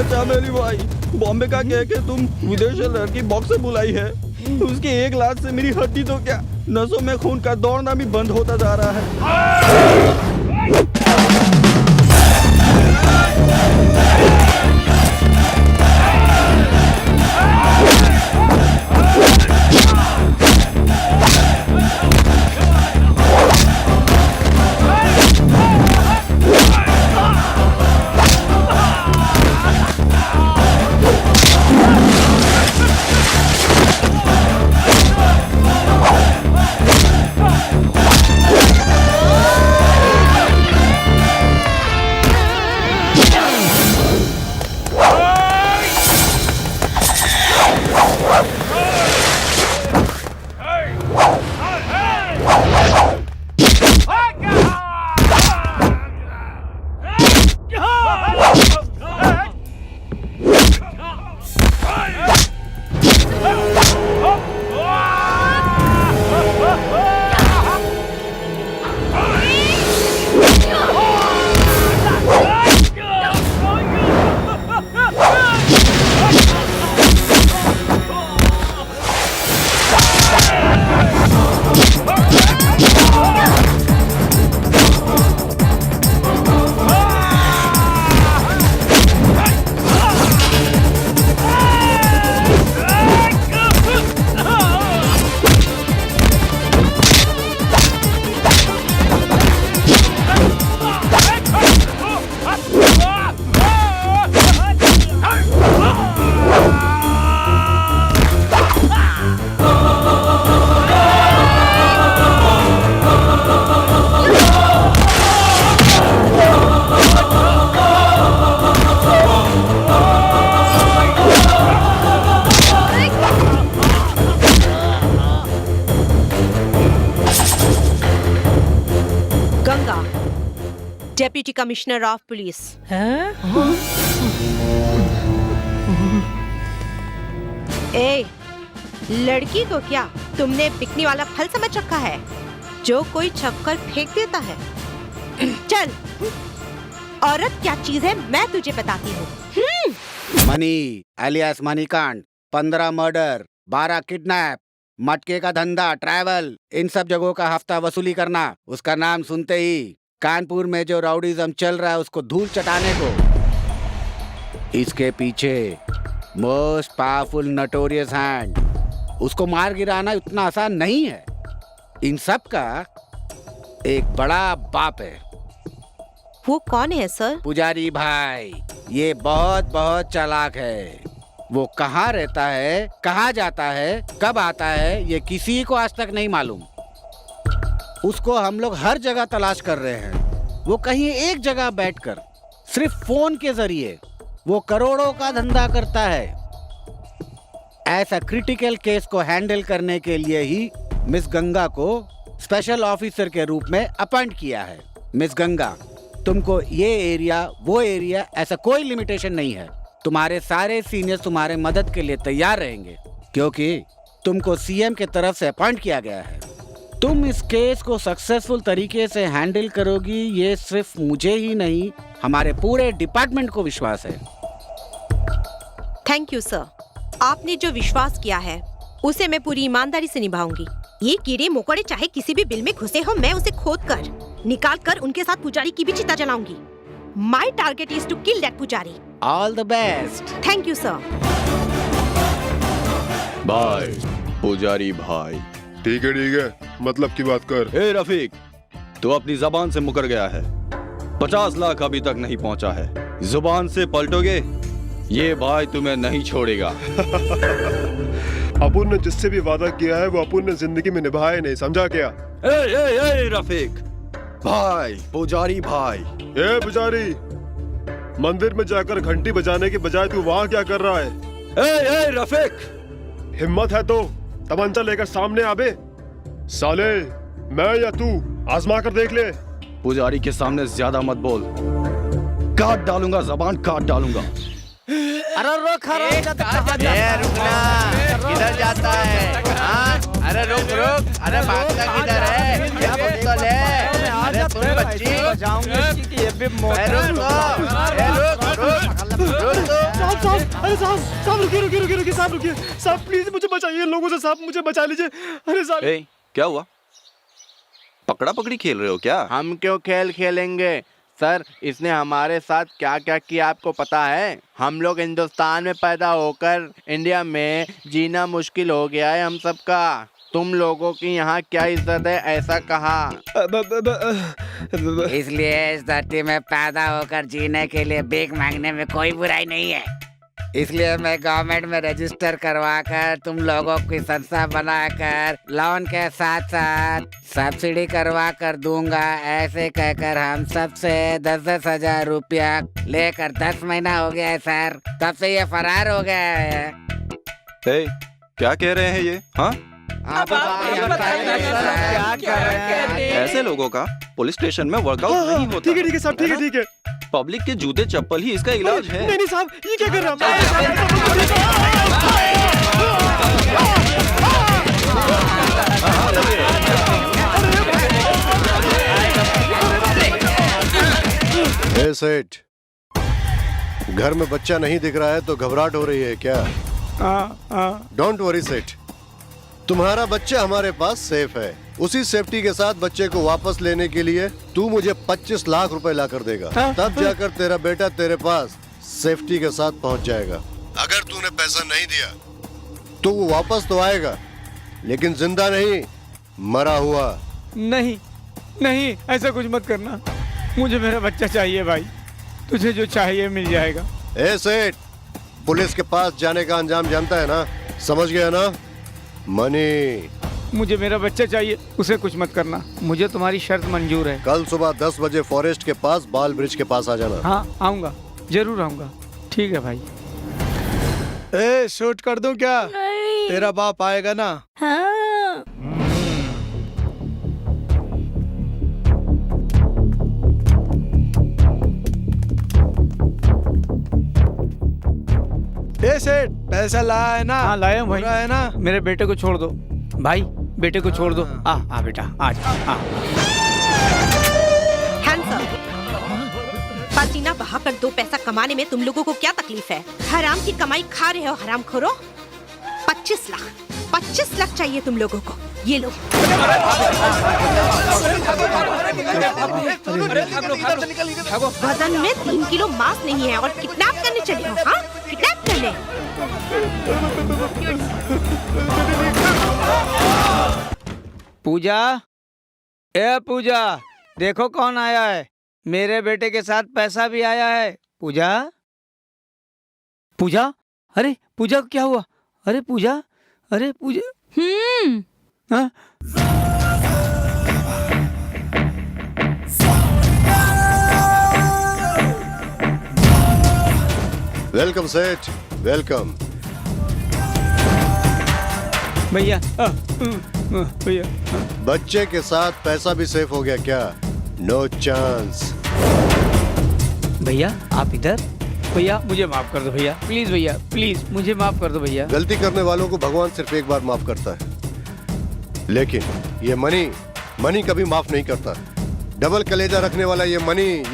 चामेली भाई, बॉम्बे का कह के तुम विदेशी लड़की बॉक्स से बुलाई है। उसकी एक लात से मेरी हड्डी तो क्या, नसों में खून का दौड़ना भी बंद होता जा रहा है। Deputy commissioner of police. ए, लड़की को क्या तुमने बिकने वाला फल समझ रखा है जो कोई छपकर फेंक देता है? चल, औरत क्या चीज है मैं तुझे बताती हूँ। मनी एलियास मनीकांड, 15 मर्डर, 12 किडनैप, मटके का धंधा, ट्रैवल, इन सब जगहों का हफ्ता वसूली करना। उसका नाम सुनते ही कानपुर में जो राउडीज़म चल रहा है उसको धूल चटाने को। इसके पीछे मोस्ट पावरफुल नोटोरियस हैंड, उसको मार गिराना उतना आसान नहीं है। इन सब का एक बड़ा बाप है। वो कौन है सर? पुजारी भाई। ये बहुत बहुत चालाक है। वो कहाँ रहता है, कहाँ जाता है, कब आता है, ये किसी को आज तक नहीं मालूम। उसको हम लोग हर जगह तलाश कर रहे हैं। वो कहीं एक जगह बैठकर सिर्फ फोन के जरिए वो करोड़ों का धंधा करता है। ऐसा क्रिटिकल केस को हैंडल करने के लिए ही मिस गंगा को स्पेशल ऑफिसर के रूप में अपॉइंट किया है। मिस गंगा, तुमको ये एरिया वो एरिया ऐसा कोई लिमिटेशन नहीं है। तुम्हारे सारे सीनियर्स तुम्हारे मदद के लिए तैयार रहेंगे क्योंकि तुमको सीएम के तरफ से अपॉइंट किया गया है। तुम इस केस को सक्सेसफुल तरीके से हैंडल करोगी, ये सिर्फ मुझे ही नहीं हमारे पूरे डिपार्टमेंट को विश्वास है। Thank you sir. आपने जो विश्वास किया है उसे मैं पूरी ईमानदारी से निभाऊंगी। ये कीड़े मकोड़े चाहे किसी भी बिल में घुसे हो, मैं उसे खोद कर निकाल कर उनके साथ पुजारी की भी चिता जलाऊंगी। My target is to kill that पुजारी। All the best। Thank you sir। भाई, पुजारी भाई। ठीक है, मतलब की बात कर। ए रफीक, तू अपनी जबान से मुकर गया है। 50 लाख अभी तक नहीं पहुंचा है। जुबान से पलटोगे, ये भाई तुम्हें नहीं छोड़ेगा। अपुन ने जिससे भी वादा किया है वो अपुन ने जिंदगी में निभाया नहीं, समझा क्या? ए रफीक भाई, पुजारी भाई। ए पुजारी, मंदिर में जाकर घंटी बजाने के बजाय तू वहाँ क्या कर रहा है? ए रफीक, हिम्मत है तो तमंचा लेकर सामने आबे। साले, मैं या तू आजमा कर देख ले। पुजारी के सामने ज्यादा मत बोल, काट डालूंगा, जबान काट डालूंगा। अरे रुक, रुकना, किधर जाता है? हाँ? अरे रुक, अरे भागता किधर है? क्या पिस्तौल है? बच्ची बचाऊंगा इसकी कि ये भी मौत ए, रुक साहब रुकिए साहब प्लीज मुझे बचाइए लोगों से, साहब मुझे बचा लीजिए। अरे साहब ए, क्या हुआ? पकड़ा पकड़ी खेल रहे हो क्या? हम क्यों खेल खेलेंगे सर, इसने हमारे साथ क्या क्या किया आपको पता है? हम लोग हिंदुस्तान में पैदा होकर इंडिया में जीना मुश्किल हो गया है हम सबका। तुम लोगों की यहाँ क्या इज्जत है ऐसा कहा। इसलिए इस धरती में पैदा होकर जीने के लिए भीख मांगने में कोई बुराई नहीं है। इसलिए मैं गवर्नमेंट में रजिस्टर करवाकर तुम लोगों की संस्था बनाकर लोन के साथ साथ सब्सिडी करवा कर दूंगा। ऐसे कहकर हम सबसे 10-10 हजार रुपया लेकर 10 महीना हो गया है सर, तब से ये फरार हो गया है। ए, क्या कह रहे हैं ये? हाँ, आप बताइए क्या कर रहे हैं? ऐसे लोगों का पुलिस स्टेशन में वर्कआउट नहीं होता। ठीक है साहब, ठीक है। पब्लिक के जूते चप्पल ही इसका इलाज है। नहीं साहब, ये क्या कर रहे हैं? ए सेठ, घर में बच्चा नहीं दिख रहा है तो घबराहट हो रही है क्या? डोंट वरी सेठ, तुम्हारा बच्चा हमारे पास सेफ है। उसी सेफ्टी के साथ बच्चे को वापस लेने के लिए तू मुझे 25 लाख रुपए ला कर देगा, तब जाकर तेरा बेटा तेरे पास सेफ्टी के साथ पहुंच जाएगा। अगर तूने पैसा नहीं दिया तो वो वापस तो आएगा, लेकिन जिंदा नहीं, मरा हुआ। नहीं ऐसा कुछ मत करना, मुझे मेरा बच्चा चाहिए भाई, तुझे जो चाहिए मिल जाएगा। ए सेठ, पुलिस के पास जाने का अंजाम जानता है ना, समझ गया ना? मनी। मुझे मेरा बच्चा चाहिए, उसे कुछ मत करना, मुझे तुम्हारी शर्त मंजूर है। कल सुबह 10 बजे फॉरेस्ट के पास बाल ब्रिज के पास आ जाना। हाँ आऊँगा, जरूर आऊँगा। ठीक है भाई। ए, शूट कर दूं क्या? तेरा बाप आएगा ना? हाँ। ए सेठ, पैसा लाया है ना? हाँ लाया हूँ भाई। पूरा है ना? मेरे बेटे को छोड़ दो भाई, बेटे को छोड़ दो। आ बेटा आ जा। पसीना बहाकर 2 पैसा कमाने में तुम लोगों को क्या तकलीफ है? हराम की कमाई खा रहे हो हरामखोरों। 25 लाख चाहिए तुम लोगों को, ये लो। वजन में 3 किलो मांस नहीं है और किडनैप करने चले हो? हाँ, किडनैप करने। पूजा, ए पूजा, देखो कौन आया है। मेरे बेटे के साथ पैसा भी आया है। पूजा, अरे पूजा को क्या हुआ? अरे पूजा। हाँ? वेलकम सेठ, वेलकम। भैया बच्चे के साथ पैसा भी सेफ हो गया क्या? No chance. भैया आप इधर। भैया मुझे माफ कर दो भैया, प्लीज भैया, प्लीज मुझे माफ कर दो भैया। गलती करने वालों को भगवान सिर्फ एक बार माफ करता है, लेकिन ये मनी कभी माफ नहीं करता। डबल कलेजा रखने वाला ये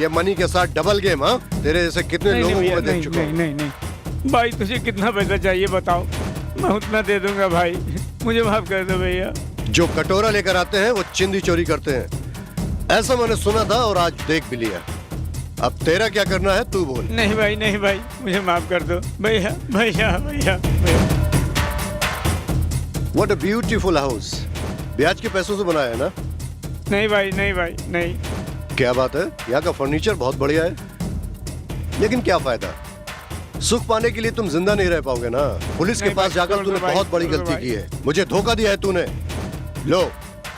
मनी के साथ डबल गेम। हाँ, तेरे जैसे कितने लोगों को मैं देख चुका हूँ। नहीं भाई, तुझे कितना पैसा चाहिए बताओ, मैं उतना दे दूंगा भाई, मुझे माफ कर दो भैया। जो कटोरा लेकर आते हैं वो चिंदी चोरी करते हैं, ऐसा मैंने सुना था और आज देख भी लिया। अब तेरा क्या करना है तू बोल। नहीं भाई मुझे माफ कर दो भैया। What a beautiful house। ब्याज के पैसों से बनाया है ना? नहीं भाई नहीं। क्या बात है, यहाँ का फर्नीचर बहुत बढ़िया है, लेकिन क्या फायदा? सुख पाने के लिए तुम जिंदा नहीं रह पाओगे ना। पुलिस के पास जाकर तूने बहुत बड़ी गलती की है, मुझे धोखा दिया है तूने। लो,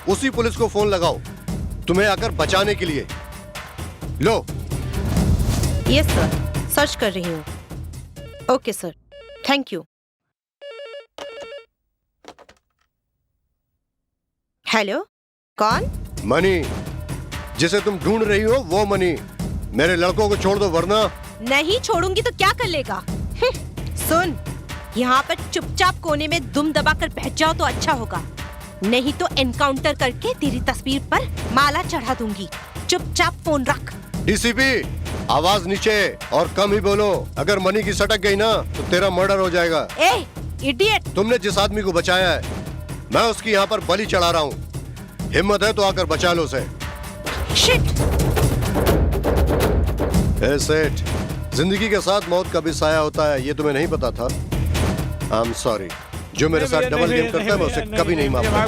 उसी पुलिस को फोन लगाओ तुम्हें आकर बचाने के लिए। लो। यस सर, सर्च कर रही हूँ। Okay sir, thank you. Hello, कौन? मनी, जिसे तुम ढूंढ रही हो वो मनी। मेरे लड़कों को छोड़ दो वरना। नहीं छोड़ूंगी तो क्या कर लेगा? सुन, यहाँ पर चुपचाप कोने में दुम दबाकर बैठ जाओ तो अच्छा होगा, नहीं तो एनकाउंटर करके तेरी तस्वीर पर माला चढ़ा दूंगी। चुपचाप फोन रख। डीसीपी, आवाज नीचे और कम ही बोलो। अगर मनी की सटक गई ना तो तेरा मर्डर हो जाएगा। ए इडियट! तुमने जिस आदमी को बचाया है मैं उसकी यहाँ पर बलि चढ़ा रहा हूँ। हिम्मत है तो आकर बचा लो उसे। शिट! ए सेठ, जिंदगी के साथ मौत का भी साया होता है, ये तुम्हें नहीं पता था? I am sorry. जो मेरे साथ डबल गेम करता है मैं उसे कभी नहीं माफूंगा।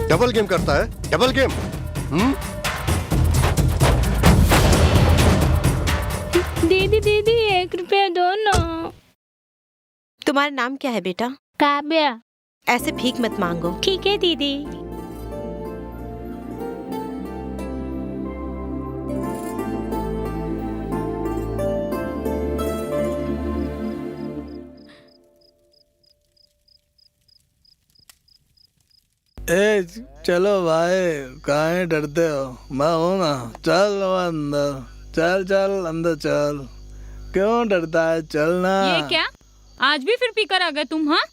डबल गेम करता है? Double game? दीदी दीदी 1 रुपया दो ना। तुम्हारा नाम क्या है बेटा? काव्या। ऐसे भीख मत मांगो। ठीक है दीदी। ए चलो भाई, काहे डरते हो? मैं हूं ना, चल अंदर। चल चल अंदर चल। क्यों डरता है? चलना। ये क्या? आज भी फिर पीकर आ गए तुम? हाँ,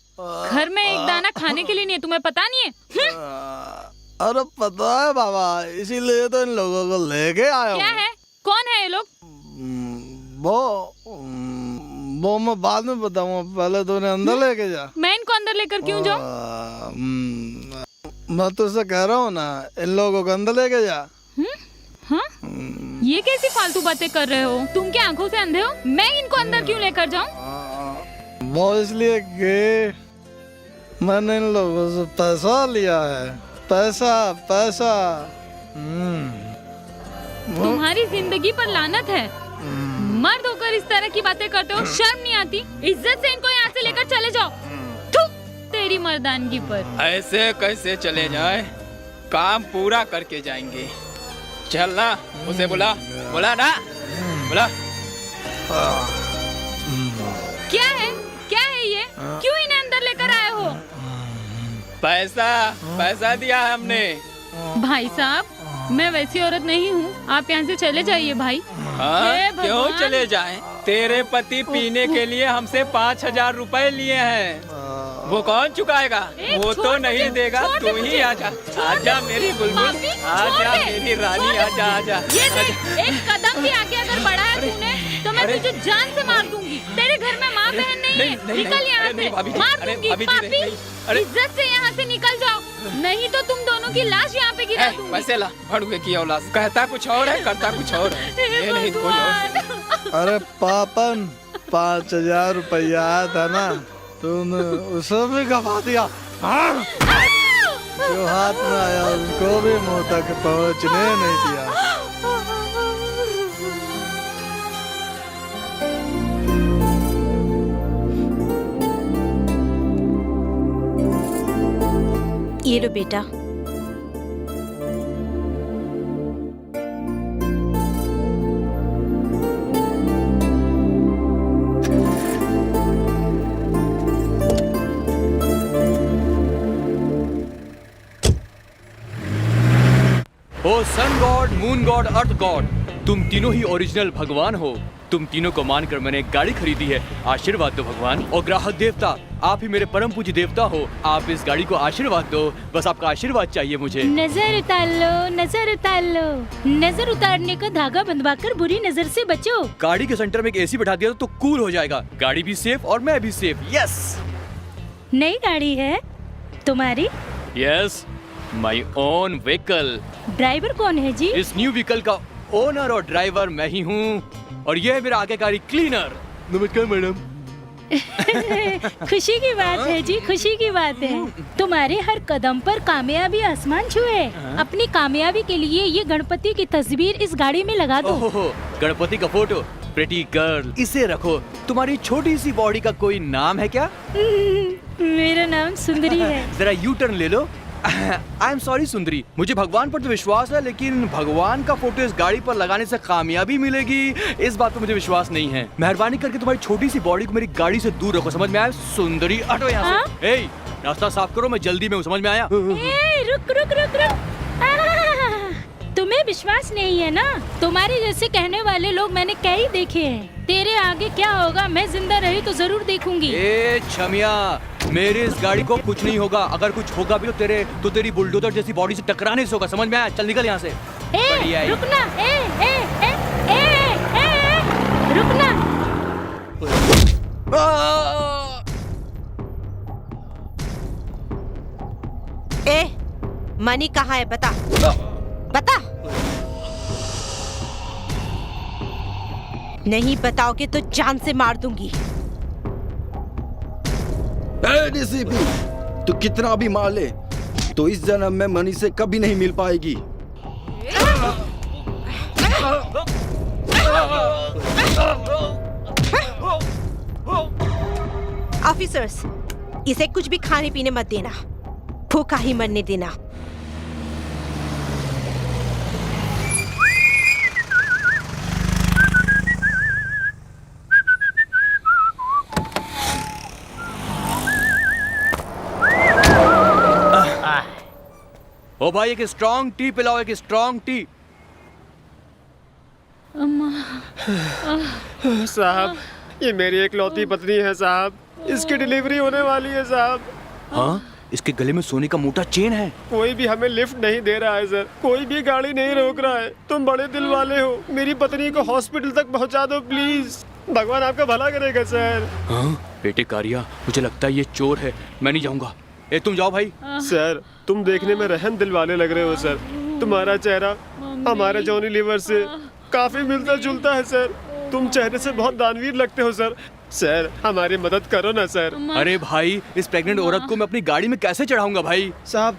घर में एक दाना खाने के लिए नहीं है, तुम्हें पता नहीं है? अरे पता है बाबा, इसीलिए तो इन लोगों को लेके आया हूँ। क्या है? कौन है ये लोग? वो मैं बाद में बताऊंगा, पहले तो उन्हें अंदर लेके जा। मैं इनको अंदर लेकर क्यों जाऊं? मैं तुझसे कह रहा हूँ ना, इन लोगों को अंदर लेके जा। हाँ? ये कैसी फालतू बातें कर रहे हो? तुम क्या आंखों से अंधे हो? मैं इनको अंदर क्यों लेकर जाऊं? वो इसलिए कि मैंने इन लोगों से पैसा लिया है। पैसा पैसा। तुम्हारी जिंदगी पर लानत है। मर्द होकर इस तरह की बातें करते हो, शर्म नहीं आती? इज्जत से इनको यहाँ से लेकर चले जाओ। थू, तेरी मर्दानगी पर। ऐसे कैसे चले जाए? काम पूरा करके जाएंगे। चल ना, उसे बुला। बुला ना, बुला। क्या है? क्या है ये? क्यों इन्हें अंदर लेकर आए हो? पैसा दिया है हमने। भाई साहब, मैं वैसी औरत नहीं हूँ, आप यहाँ से चले जाइए भाई। हाँ, क्यों चले जाएं? तेरे पति पीने के लिए हमसे 5,000 रुपए लिए हैं। वो कौन चुकाएगा? वो तो नहीं देगा। तू ही आजा, आजा मेरी बुलबुल, आजा मेरी रानी, आजा आजा। ये देख, एक कदम भी आगे अगर बढ़ा है तूने तो मैं तुझे जान से मार दूंगी। तेरे घर में माँ बहन नहीं है, निकल यहाँ से। मार दूंगी पापी, इज्जत से यहाँ से निकल जाओ, नहीं तो तुम दोनों की लाश यहाँ पे गिरा दूंगी। पैसे ला, भड़ुए की औलाद। कहता कुछ और है, करता कुछ और है। ये नहीं कोई और। अरे पापन, 5,000 रुपया आया था ना, तूने उसे भी गवा दिया। जो हाथ में आया उसको भी मुंह तक पहुंचने नहीं दिया। ये लो बेटा। ओ सन गॉड, मून गॉड, अर्थ गॉड, तुम तीनों ही ओरिजिनल भगवान हो। तुम तीनों को मानकर मैंने एक गाड़ी खरीदी है, आशीर्वाद दो भगवान। और ग्राहक देवता, आप ही मेरे परम पूज्य देवता हो, आप इस गाड़ी को आशीर्वाद दो। बस आपका आशीर्वाद चाहिए मुझे। नजर उतार लो, नजर उतार लो। नजर उतारने का धागा बंधवाकर बुरी नजर से बचो। गाड़ी के सेंटर में एक एसी बैठा दिया तो कूल हो जाएगा। गाड़ी भी सेफ और मैं भी सेफ। यस। नई गाड़ी है तुम्हारी? Yes, my own vehicle. Driver कौन है जी? इस न्यू व्हीकल का ओनर और ड्राइवर मैं ही हूँ, और ये है मेरा आज्ञाकारी क्लीनर। नमस्कार मैडम। खुशी की बात है जी, खुशी की बात है। तुम्हारे हर कदम पर कामयाबी आसमान छुए। अपनी कामयाबी के लिए ये गणपति की तस्वीर इस गाड़ी में लगा दो। ओहो, गणपति का फोटो। प्रिटी गर्ल, इसे रखो। तुम्हारी छोटी सी बॉडी का कोई नाम है क्या? मेरा नाम सुंदरी है। जरा यू टर्न ले लो। आई एम सॉरी सुंदरी, मुझे भगवान पर तो विश्वास है, लेकिन भगवान का फोटो इस गाड़ी पर लगाने से कामयाबी मिलेगी, इस बात पर मुझे विश्वास नहीं है। मेहरबानी करके तुम्हारी छोटी सी बॉडी को मेरी गाड़ी से दूर रखो, समझ में आया? सुंदरी हटो यहाँ से। ए, रास्ता साफ करो, मैं जल्दी में हूँ, समझ में आया? रुक रुक रुक रुक। तुम तुम्हें विश्वास नहीं है ना? तुम्हारे जैसे कहने वाले लोग मैंने कई देखे हैं। तेरे आगे क्या होगा मैं जिंदा रही तो जरूर देखूंगी। ए छमिया, मेरी इस गाड़ी को कुछ नहीं होगा। अगर कुछ होगा भी तो तेरी बुलडोजर जैसी बॉडी से टकराने से होगा। समझ में आया? चल निकल यहाँ से। रुकना, रुकना। मनी कहाँ है? बता, बता। नहीं बताओगे तो जान से मार दूंगी। डीसीपी, तू कितना भी मार ले तो इस जन्म में मनी से कभी नहीं मिल पाएगी। ऑफिसर्स, इसे कुछ भी खाने पीने मत देना, भूखा ही मरने देना। ओ भाई, एक स्ट्रॉन्ग टी पिलाओ, एक स्ट्रॉन्ग टी। साहब, ये मेरी एकलौती पत्नी है साहब, इसकी डिलीवरी होने वाली है साहब। हाँ, इसके गले में सोने का मोटा चेन है। कोई भी हमें लिफ्ट नहीं दे रहा है सर, कोई भी गाड़ी नहीं रोक रहा है। तुम बड़े दिल वाले हो, मेरी पत्नी को हॉस्पिटल तक पहुंचा दो प्लीज। भगवान आपका भला करेगा सर। हाँ बेटे कारिया, मुझे लगता है ये चोर है, मैं नहीं जाऊंगा। ए तुम जाओ भाई। सर, तुम देखने में रहम दिल वाले लग रहे हो सर। तुम्हारा चेहरा हमारे जॉनी लीवर से काफी मिलता जुलता है सर। तुम चेहरे से बहुत दानवीर लगते हो सर। सर, हमारी मदद करो ना सर। अरे भाई, इस प्रेग्नेंट औरत को मैं अपनी गाड़ी में कैसे चढ़ाऊंगा भाई? साहब,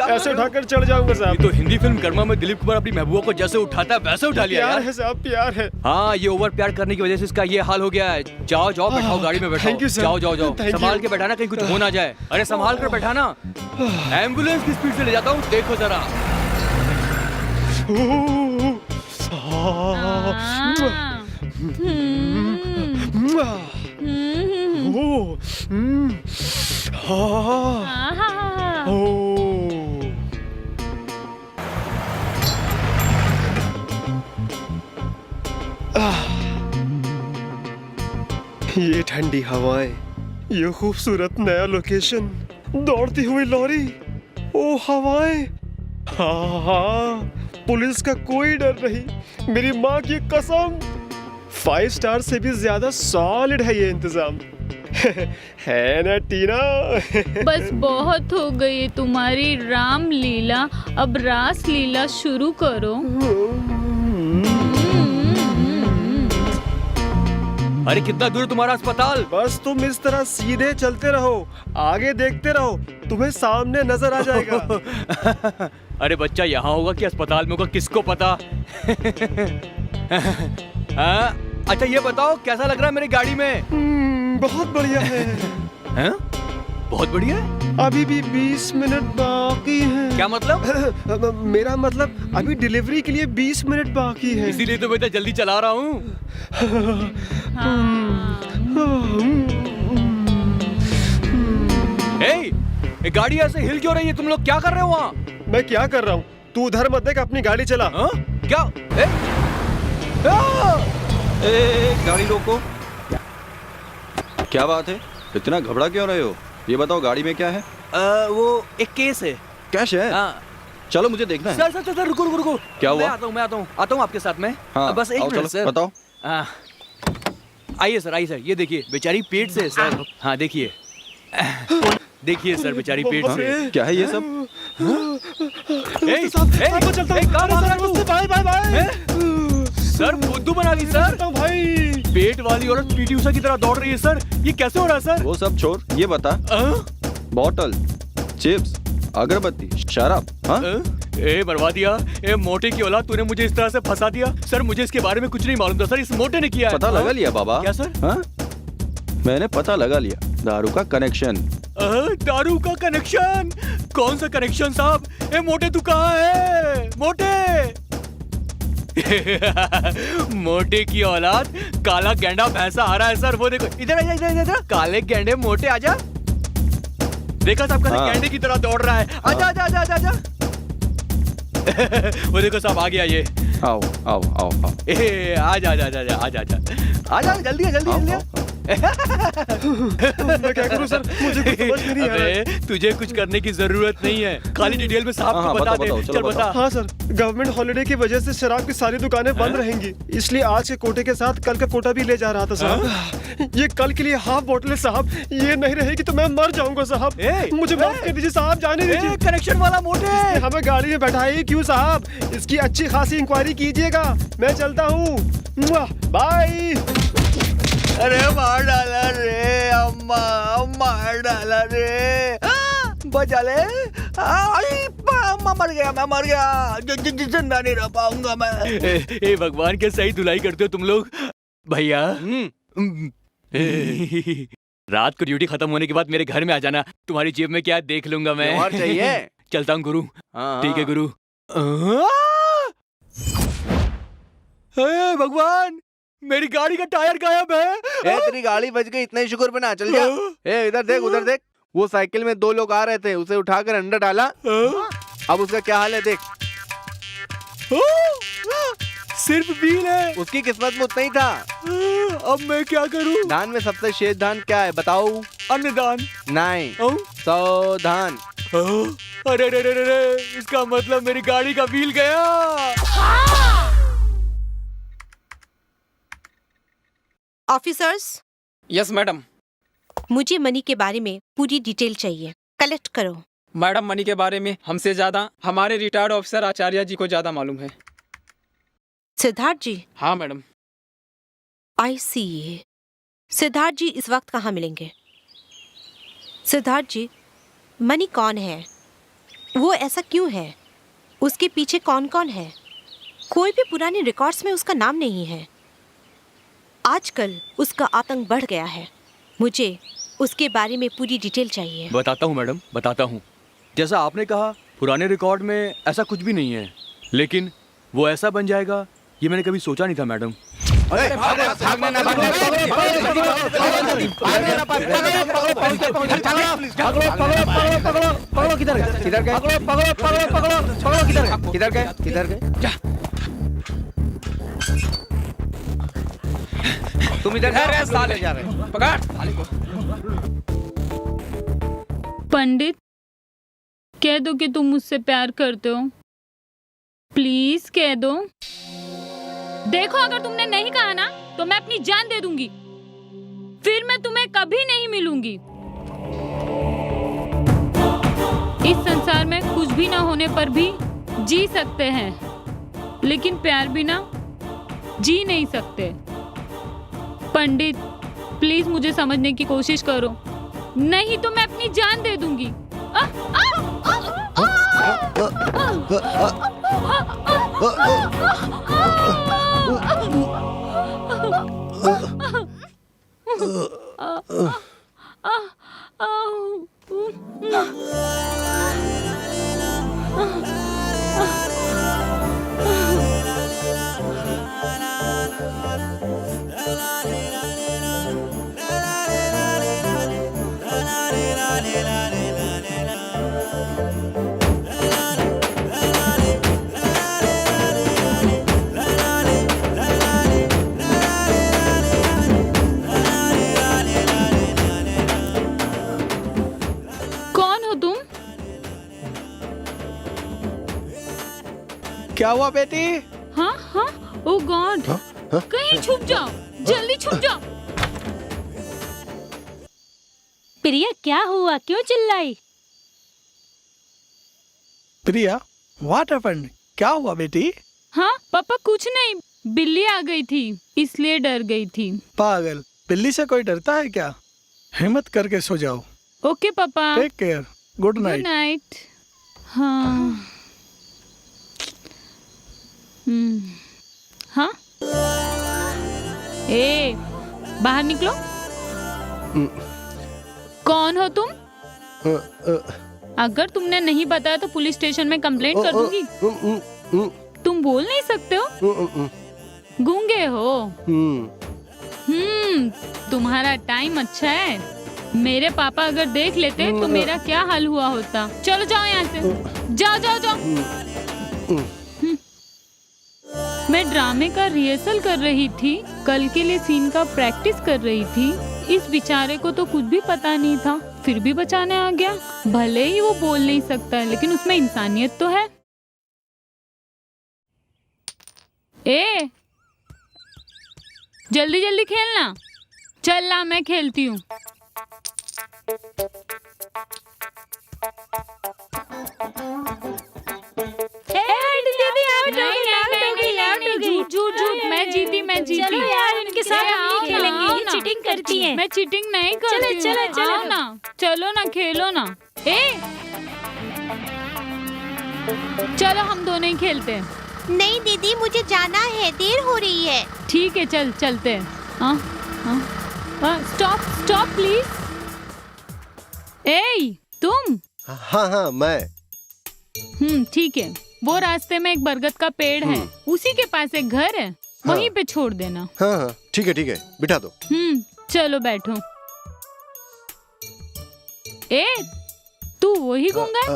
ऐसे उठाकर चढ़ जाऊंगा साहब। ये तो हिंदी फिल्म कर्मा में दिलीप कुमार अपनी महबूबा को जैसे उठाता है वैसे उठा लिया प्यार है साहब, प्यार है। हाँ, ये ओवर प्यार करने की वजह से इसका ये हाल हो गया है। जाओ जाओ, बैठाओ गाड़ी में, बैठाओ। जाओ जाओ जाओ, संभाल के बैठाना, कहीं कुछ हो ना जाए। अरे संभाल कर बैठाना। एम्बुलेंस की स्पीड से ले जाता हूँ, देखो जरा। ये ठंडी हवाएं, ये खूबसूरत नया लोकेशन, दौड़ती हुई लॉरी, ओ हवाएं। हाँ, पुलिस का कोई डर नहीं, मेरी माँ की कसम। 5 स्टार से भी ज्यादा सॉलिड है ये इंतजाम। है ना टीना? बस बहुत हो गई तुम्हारी राम लीला, अब रास लीला शुरू करो। अरे कितना दूर तुम्हारा अस्पताल? बस तुम इस तरह सीधे चलते रहो, आगे देखते रहो, तुम्हें सामने नजर आ जाएगा। अरे बच्चा यहाँ होगा कि अस्पताल में होगा, किसको पता। अच्छा ये बताओ, कैसा लग रहा है मेरी गाड़ी में? बहुत बढ़िया है। हैं? बहुत बढ़िया है? अभी भी 20 मिनट बाकी हैं। क्या मतलब? मेरा मतलब अभी डिलीवरी के लिए 20 मिनट बाकी है। इसीलिए तो बेटा जल्दी चला रहा हूँ। ए, गाड़ी ऐसे हिल क्यों रही है? तुम लोग क्या कर रहे हो वहाँ? मैं क्या कर रहा हूँ? तू उधर मत देख, अपनी गाड़ी चला। क्या? गाड़ी रोको। क्या बात है, इतना घबरा क्यों रहे हो? ये बताओ गाड़ी में क्या है? वो एक केस है। कैश है? चलो मुझे देखना है। सर रुको रुको रुको। क्या हुआ? मैं आता हूँ आपके साथ में। हाँ, बस एक मिनट सर। बताओ। आइए सर, ये देखिए, बेचारी पेट से है सर। हाँ देखिए, देखिए सर, बेचारी पेट से। क्या है ये सब? सर बुद्धू बना दी सर। भाई, पेट वाली औरत पीटी उषा की तरह दौड़ रही है सर, ये कैसे हो रहा है सर? वो सब छोड़, ये बता, बॉटल, चिप्स, अगरबत्ती, शराब, हाँ? ए मरवा दिया, ए मोटे की औलाद, तूने मुझे इस तरह से फंसा दिया। सर मुझे इसके बारे में कुछ नहीं मालूम था सर, इस मोटे ने किया है। पता लगा लिया बाबा? क्या सर? हाँ? मैंने पता लगा लिया, दारू का कनेक्शन। दारू का कनेक्शन? कौन सा कनेक्शन साहब? ए मोटे तू कहाँ है? मोटे मोटे की औलाद, काला गेंडा भैंसा आ रहा है सर। वो देखो, इधर आजा, इधर। काले गेंडे मोटे आजा। देखा साहब, कैसे गेंडे की तरह दौड़ रहा है। आजा आजा आजा आजा। वो देखो साहब आ गया ये। आओ आओ आओ आओ। ए आजा आजा आजा आजा आजा आजा जल्दी आ जल्दी जल्दी आ। मैं क्या करूं सर, मुझे कुछ समझ में नहीं आ रहा है। अबे तुझे कुछ करने की जरूरत नहीं है, खाली डिटेल में साहब को बता दे। चल बता। हाँ सर, गवर्नमेंट हॉलिडे की वजह से शराब की सारी दुकानें बंद रहेंगी, इसलिए आज के कोटे के साथ कल का कोटा भी ले जा रहा था साहब। ये कल के लिए हाफ बोतल है साहब, ये नहीं रहेगी तो मैं मर जाऊंगा साहब। मुझे माफ कर दीजिए साहब, जाने दीजिए। कनेक्शन वाला मोटे हमें गाड़ी में बैठाइए क्यों साहब, इसकी अच्छी खासी इंक्वायरी कीजिएगा। मैं चलता हूँ, बाय। अरे मार डाला रे अम्मा, मार डाला रे, बचा ले। अम्मा मर गया, मैं मर गया, जिंदा नहीं रह पाऊंगा मैं। ए भगवान के सही धुलाई करते हो तुम लोग भैया। रात को ड्यूटी खत्म होने के बाद मेरे घर में आ जाना, तुम्हारी जेब में क्या है देख लूंगा मैं। और चाहिए? चलता हूँ गुरु। ठीक है गुरु। भगवान मेरी गाड़ी का टायर गायब है। तेरी गाड़ी बच गई, इतना ही शुक्र बना, चल जा। इधर देख उधर देख, वो साइकिल में 2 लोग आ रहे थे, उसे उठाकर अंदर डाला, अब उसका क्या हाल है देख। सिर्फ बिल है, उसकी किस्मत में उतना ही था। अब मैं क्या करूं? दान में सबसे शेष दान क्या है बताओ? अन्नदान नहीं, 100 दान। अरे रे रे रे, इसका मतलब मेरी गाड़ी का बिल गया। ऑफिसर्स। Yes madam. मुझे मनी के बारे में पूरी डिटेल चाहिए, कलेक्ट करो। मैडम मनी के बारे में हमसे ज्यादा हमारे रिटायर्ड ऑफिसर आचार्य जी को ज्यादा मालूम है। सिद्धार्थ जी? हाँ मैडम। आई सी। सिद्धार्थ जी इस वक्त कहाँ मिलेंगे? सिद्धार्थ जी, मनी कौन है, वो ऐसा क्यों है, उसके पीछे कौन कौन है? कोई भी पुराने रिकॉर्ड्स में उसका नाम नहीं है। आजकल उसका आतंक बढ़ गया है, मुझे उसके बारे में पूरी डिटेल चाहिए। बताता हूँ मैडम, बताता हूँ। जैसा आपने कहा पुराने रिकॉर्ड में ऐसा कुछ भी नहीं है, लेकिन वो ऐसा बन जाएगा ये मैंने कभी सोचा नहीं था मैडम। किधर गए? तुम इधर साले जा रहे, पकड़ साले को। पंडित, कह दो कि तुम मुझसे प्यार करते हो, प्लीज कह दो। देखो अगर तुमने नहीं कहा ना तो मैं अपनी जान दे दूंगी, फिर मैं तुम्हें कभी नहीं मिलूंगी। इस संसार में कुछ भी ना होने पर भी जी सकते हैं, लेकिन प्यार बिना जी नहीं सकते। पंडित प्लीज मुझे समझने की कोशिश करो, नहीं तो मैं अपनी जान दे दूंगी। क्या हुआ बेटी? हाँ हाँ, ओ गॉड, कहीं छुप जाओ, जल्दी छुप जाओ। प्रिया क्या हुआ, क्यों चिल्लाई? प्रिया, व्हाट हैपेंड? क्या हुआ बेटी? हाँ पापा कुछ नहीं, बिल्ली आ गई थी इसलिए डर गई थी। पागल, बिल्ली से कोई डरता है क्या? हिम्मत करके सो जाओ। ओके पापा, take care, good night. Good night. हाँ हाँ, ए बाहर निकलो। कौन हो तुम? अगर तुमने नहीं बताया तो पुलिस स्टेशन में कंप्लेंट कर दूंगी। तुम बोल नहीं सकते हो, गूंगे हो। तुम्हारा टाइम अच्छा है। मेरे पापा अगर देख लेते तो मेरा क्या हाल हुआ होता। चलो जाओ यहाँ से, जाओ जाओ जाओ। मैं ड्रामे का रिहर्सल कर रही थी, कल के लिए सीन का प्रैक्टिस कर रही थी। इस बेचारे को तो कुछ भी पता नहीं था, फिर भी बचाने आ गया। भले ही वो बोल नहीं सकता है, लेकिन उसमें इंसानियत तो है। ए, जल्दी जल्दी खेलना। चल ला, मैं खेलती हूँ। झूठ, मैं जीती। चलो यार, इनके साथ हम नहीं खेलेंगे, ये चीटिंग करती है। मैं चीटिंग नहीं करती हूँ। चलो ना, चलो ना, खेलो ना। चलो हम दोनों ही खेलते हैं। नहीं दीदी, मुझे जाना है, देर हो रही है। ठीक है, चलते हैं। Stop please. ए, तुम? हाँ मैं। ठीक है। वो रास्ते में एक बरगद का पेड़ है, उसी के पास एक घर है, वहीं पे छोड़ देना। हाँ ठीक है, बिठा दो। चलो बैठो। तू वही गूंगा?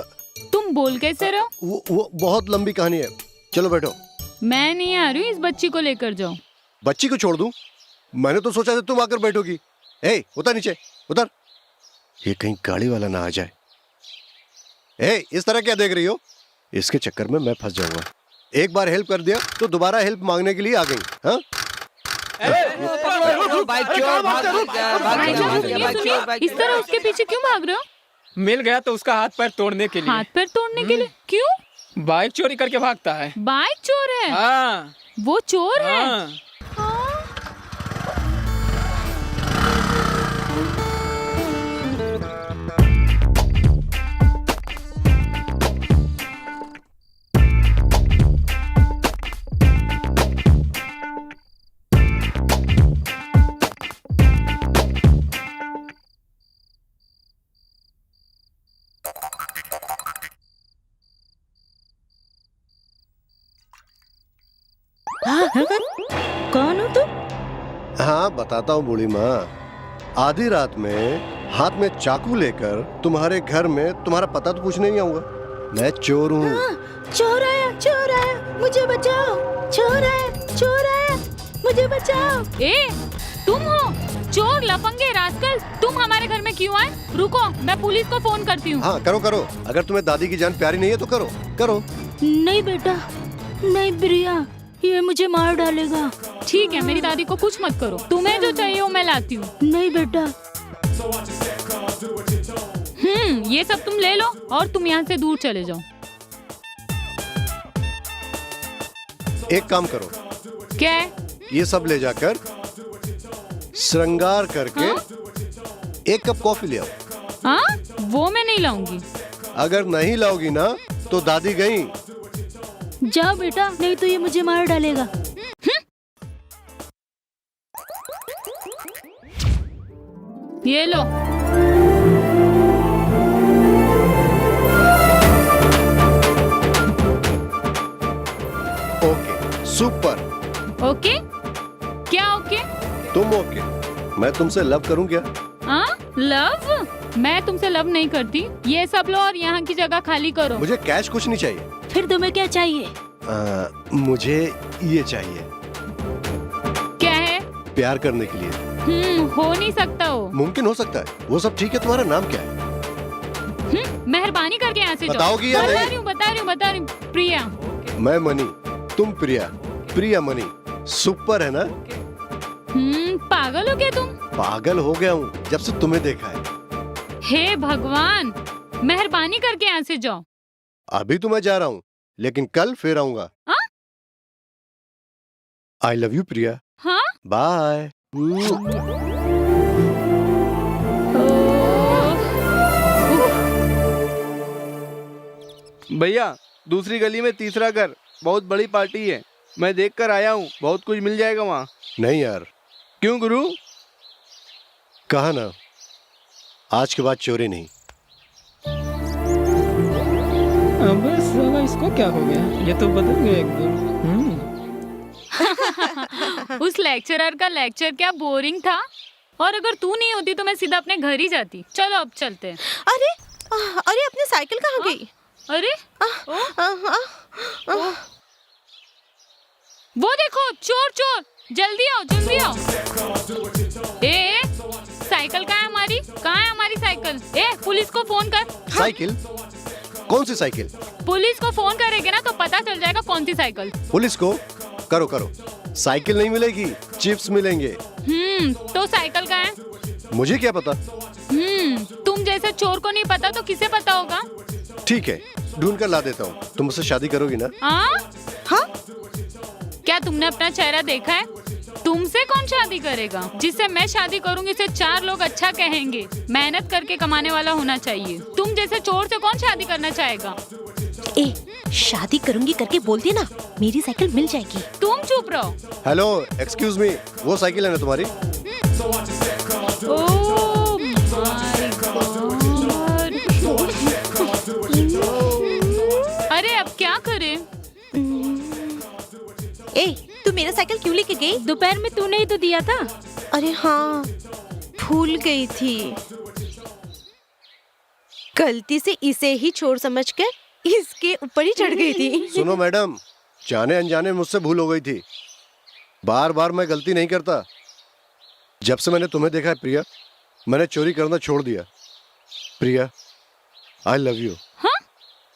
तुम बोल कैसे रहो? वो बहुत लंबी कहानी है, चलो बैठो। मैं नहीं आ रही हूँ, इस बच्ची को लेकर जाओ। बच्ची को छोड़ दूं? मैंने तो सोचा था तुम आकर बैठोगी। उतर नीचे, उतर। ये कहीं गाड़ी वाला ना आ जाए। इस तरह क्या देख रही हो? इसके चक्कर में मैं फंस जाऊंगा। एक बार हेल्प कर दिया तो दोबारा हेल्प मांगने के लिए आ गई। हाँ? इस तरह उसके पीछे क्यों भाग रहे हो? मिल गया तो उसका हाथ पैर तोड़ने के लिए। हाथ पैर तोड़ने के लिए? क्यों? बाइक चोरी करके भागता है। बाइक चोर है? हाँ। वो चोर है? कौन हो तुम? हाँ बताता हूँ बूढ़ी माँ। आधी रात में हाथ में चाकू लेकर तुम्हारे घर में तुम्हारा पता तो पूछने नहीं आऊंगा। मैं चोर हूँ। चोर आया, मुझे बचाओ। चोर आया, मुझे बचाओ। तुम हो चोर, लफंगे, रास्कल। तुम हमारे घर में क्यों आए? रुको, मैं पुलिस को फोन करती हूँ। हाँ करो। अगर तुम्हें दादी की जान प्यारी नहीं है तो करो। नहीं बेटा, नहीं प्रिया, ये मुझे मार डालेगा। ठीक है, मेरी दादी को कुछ मत करो। तुम्हें जो चाहिए वो मैं लाती हूँ। नहीं बेटा। ये सब तुम ले लो और तुम यहाँ से दूर चले जाओ। एक काम करो। क्या? ये सब ले जाकर श्रृंगार करके एक कप कॉफी ले आओ। हाँ, वो मैं नहीं लाऊंगी। अगर नहीं लाओगी ना तो दादी गई। जाओ बेटा, नहीं तो ये मुझे मार डालेगा। ये लो। Okay, super. ओके? क्या ओके? तुम ओके, मैं तुमसे लव करूं क्या? लव? मैं तुमसे लव नहीं करती। ये सब लो और यहाँ की जगह खाली करो। मुझे कैश कुछ नहीं चाहिए। फिर तुम्हें क्या चाहिए? मुझे ये चाहिए। क्या है? प्यार करने के लिए। हो नहीं सकता हो। मुमकिन हो सकता है। वो सब ठीक है, तुम्हारा नाम क्या है? मेहरबानी करके यहाँ से जाओ। बताओगी या नहीं? बता रही हूँ। प्रिया। मैं मनी, तुम प्रिया। प्रिया मनी, सुपर है ना? पागल हो क्या तुम? पागल हो गया हूँ जब से तुम्हें देखा है। हे भगवान, मेहरबानी करके यहाँ से जाओ। अभी तो मैं जा रहा हूँ, लेकिन कल फिर आऊंगा। आई लव यू प्रिया। हाँ? बाय। भैया, दूसरी गली में तीसरा घर, बहुत बड़ी पार्टी है। मैं देख कर आया हूँ, बहुत कुछ मिल जाएगा वहाँ। नहीं यार। क्यों गुरु? कहा ना, आज के बाद चोरी नहीं। अबे साला, इसको क्या हो गया? ये तो बदल गया एकदम। उस लेक्चरर का लेक्चर क्या बोरिंग था। और अगर तू नहीं होती तो मैं सीधा अपने घर ही जाती। चलो अब चलते हैं। अरे अपनी साइकिल कहाँ गई? अरे वो देखो, चोर चोर, जल्दी आओ जल्दी आओ। ए साइकिल कहाँ है हमारी? कहाँ है हमारी साइकिल? ए पुलिस को फोन कर। साइकिल? कौन सी साइकिल? पुलिस को फोन करेंगे ना तो पता चल जाएगा कौन सी साइकिल। पुलिस को? करो करो। साइकिल नहीं मिलेगी, चिप्स मिलेंगे। तो साइकिल कहाँ है? मुझे क्या पता? तुम जैसे चोर को नहीं पता तो किसे पता होगा? ठीक है, ढूंढ कर ला देता हूँ। तुम मुझसे शादी करोगी ना? हाँ? क्या तुमने अपना चेहरा देखा है? तुमसे कौन शादी करेगा? जिससे मैं शादी करूंगी उसे 4 लोग अच्छा कहेंगे। मेहनत करके कमाने वाला होना चाहिए। तुम जैसे चोर से कौन शादी करना चाहेगा? ए, शादी करूंगी करके बोलती ना, मेरी साइकिल मिल जाएगी। तुम चुप रहो। हेलो, एक्सक्यूज मी, वो साइकिल है ना तुम्हारी? ओह माय गॉड। अरे अब क्या करें? ए, तू मेरा साइकिल क्यों लेके गई? दोपहर में तूने ही तो दिया था। अरे हाँ, भूल गई थी। गलती से इसे ही चोर समझकर इसके ऊपर ही चढ़ गई थी। सुनो मैडम, जाने अनजाने मुझसे भूल हो गई थी। बार बार मैं गलती नहीं करता। जब से मैंने तुम्हें देखा है प्रिया, मैंने चोरी करना छोड़ दिया। प्रिया, आई लव यू। हाँ?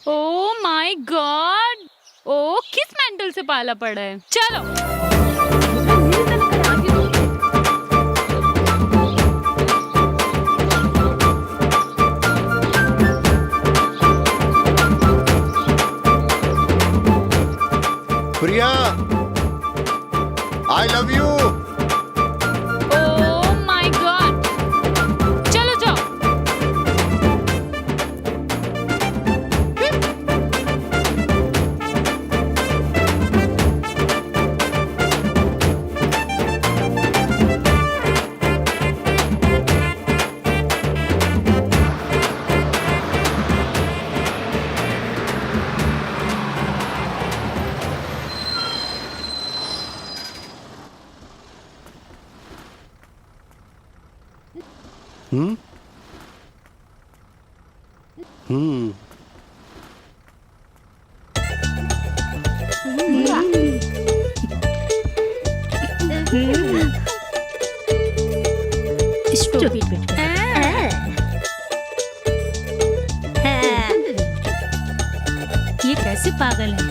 ओह माय गॉड। ओ किस मेंटल से पाला पड़ा है? चलो। Priya, I love you. Oh my god. चलो जाओ। ये कैसे पागल है?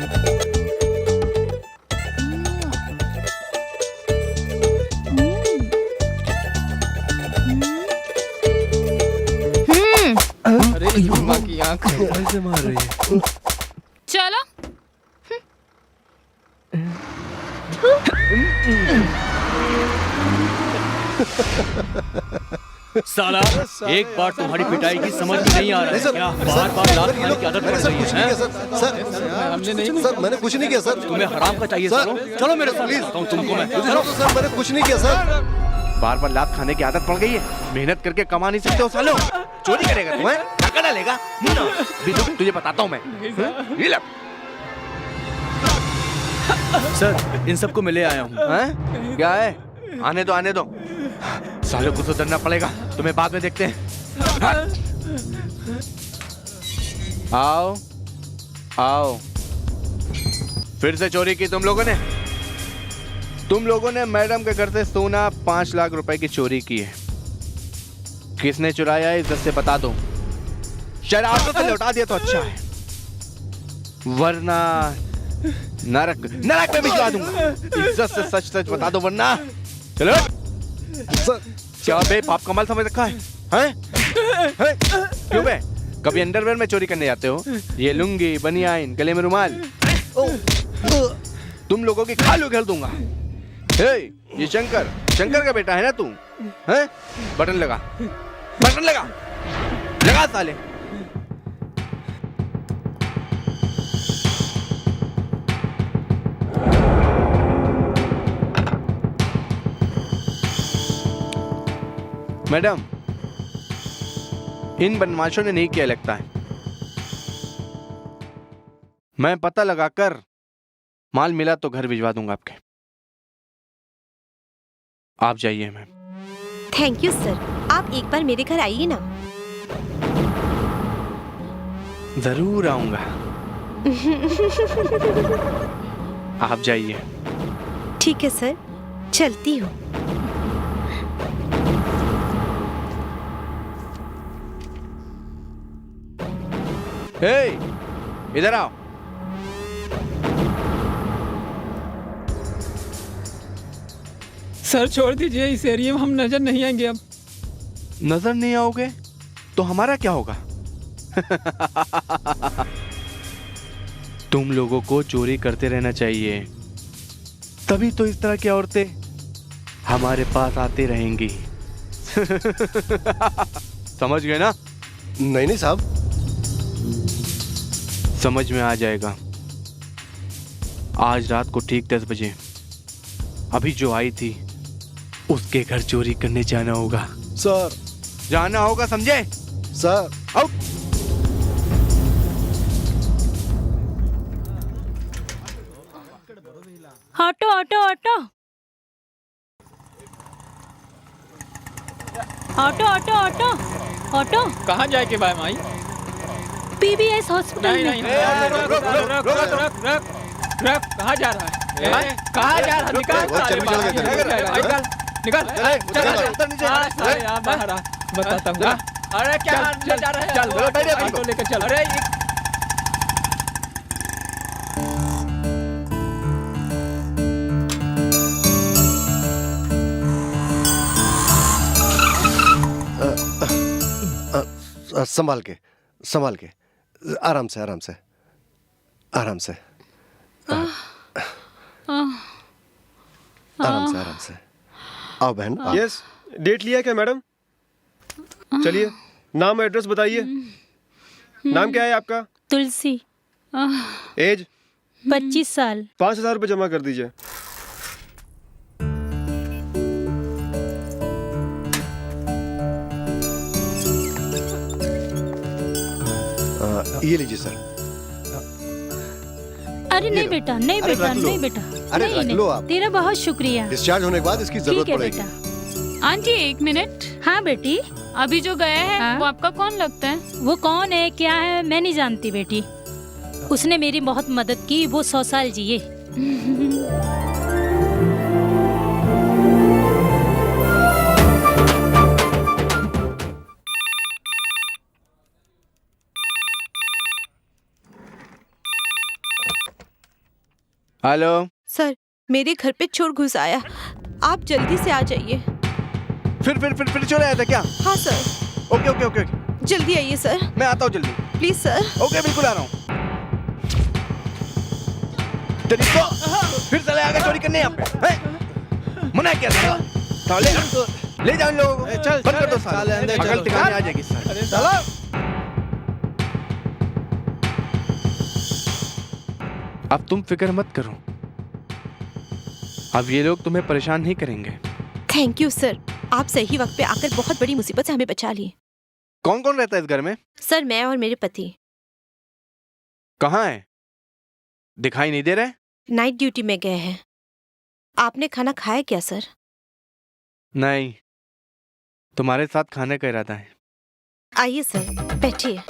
अरे माँ की आँख कैसे मार रही है? चलो। साला, एक बार तुम्हारी पिटाई की समझ में नहीं आ रहा है क्या? बार बार लात खाने की आदत पड़ रही है। हमने नहीं, सर मैंने कुछ नहीं किया सर। तुम्हें हराम का चाहिए? चलो चलो मेरे साथ, प्लीज तुमको मैं। चलो सर, मैंने कुछ नहीं किया सर। बार बार लात खाने की आदत पड़ गई है। मेहनत करके कमा नहीं सकते हो सालो। चोरी करेगा तुम्हें? धक्का डालेगा? तुझे बताता हूँ मैं। ये ले। सर, इन सबको मैं ले आया हूँ। क्या है? आने दो आने दो। सालों को सुधरना पड़ेगा। तुम्हें बाद में देखते हैं। आओ आओ। फिर से चोरी की तुम लोगों ने? तुम लोगों ने मैडम के घर से सोना 5 लाख रुपए की चोरी की है। किसने चुराया है इज्जत से बता दो। शराब से लौटा दिया तो अच्छा है, वरना नरक नरक में भिजवा दूंगा। इज्जत से सच सच बता दो वरना। चलो सर। क्या बे पाप कमाल समझ रखा है? हैं? क्यों बे? कभी अंडरवेयर में चोरी करने जाते हो? ये लुंगी, बनियान, गले में रुमाल, तुम लोगों की खाल उघेड़ दूंगा। ये शंकर का बेटा है ना तू? हैं? बटन लगा, बटन लगा, लगा साले। मैडम, इन बदमाशों ने नहीं किया लगता है। मैं पता लगाकर माल मिला तो घर भिजवा दूंगा आपके। आप जाइए मैम। Thank you sir. आप एक बार मेरे घर आइए ना। जरूर आऊंगा। आप जाइए। ठीक है सर, चलती हूँ। हे, इधर आओ। सर छोड़ दीजिए, इस एरिया में हम नजर नहीं आएंगे अब। नजर नहीं आओगे तो हमारा क्या होगा? तुम लोगों को चोरी करते रहना चाहिए, तभी तो इस तरह की औरतें हमारे पास आती रहेंगी। समझ गए ना? नहीं नहीं साहब। समझ में आ जाएगा। आज रात को ठीक 10 बजे अभी जो आई थी उसके घर चोरी करने जाना होगा। सर। जाना होगा, समझे? Sir. Out. Auto auto auto auto auto auto auto. कहाँ जाए के भाई माई? पीबीएस हॉस्पिटल नहीं में। नहीं, रख रख रख रख रख। कहाँ जा रहा है? कहाँ जा रहा है? निकाल साले बाहर, निकाल निकाल। साले यहाँ बाहर आ, बताता हूँ। अरे क्या ले जा रहा है? चल भाई को लेकर चल। अरे संभाल के, संभाल के, आराम से आराम से आराम से आराम से आराम से। आओ बहन। यस, डेट लिया क्या मैडम? चलिए, नाम एड्रेस बताइए। नाम क्या है आपका? तुलसी। एज? 25 साल। 5,000 रुपये जमा कर दीजिए। ये लीजिए सर। अरे नहीं बेटा, नहीं अरे बेटा, रख लो। नहीं बेटा। अरे नहीं, रख नहीं। लो आप। तेरा बहुत शुक्रिया। डिस्चार्ज होने के बाद इसकी जरूरत ठीक है पड़ेगी। बेटा। Aunty 1 minute. हाँ बेटी। अभी जो गया है हाँ? वो आपका कौन लगता है? वो कौन है, क्या है, मैं नहीं जानती बेटी। उसने मेरी बहुत मदद की, वो 100 साल जिए। हेलो सर, मेरे घर पे चोर घुस आया, आप जल्दी से आ जाइए। फिर चले आया था क्या? हाँ sir. Okay okay okay okay. जल्दी आइए सर, मैं आता हूँ जल्दी। Please sir. ओके बिल्कुल आ रहा हूँ। तेरी तो फिर चले आगे चोरी करने यहाँ पे। हैं? मना क्या था? साले ले जाओ इन लोगों को। चल, बंद कर दो साले, साले। अंदर अकल चलो। ठिकाने आ जाएगी साले। चलो। अब तुम फिक्र मत करो, अब ये लोग तुम्हें परेशान नहीं करेंगे। थैंक यू सर, आप सही वक्त पे आकर बहुत बड़ी मुसीबत से हमें बचा लिए। कौन कौन रहता है इस घर में? सर, मैं और मेरे पति। कहाँ है? दिखाई नहीं दे रहे? नाइट ड्यूटी में गए हैं। आपने खाना खाया क्या सर? नहीं, तुम्हारे साथ खाने का इरादा है। आइए सर, बैठिए।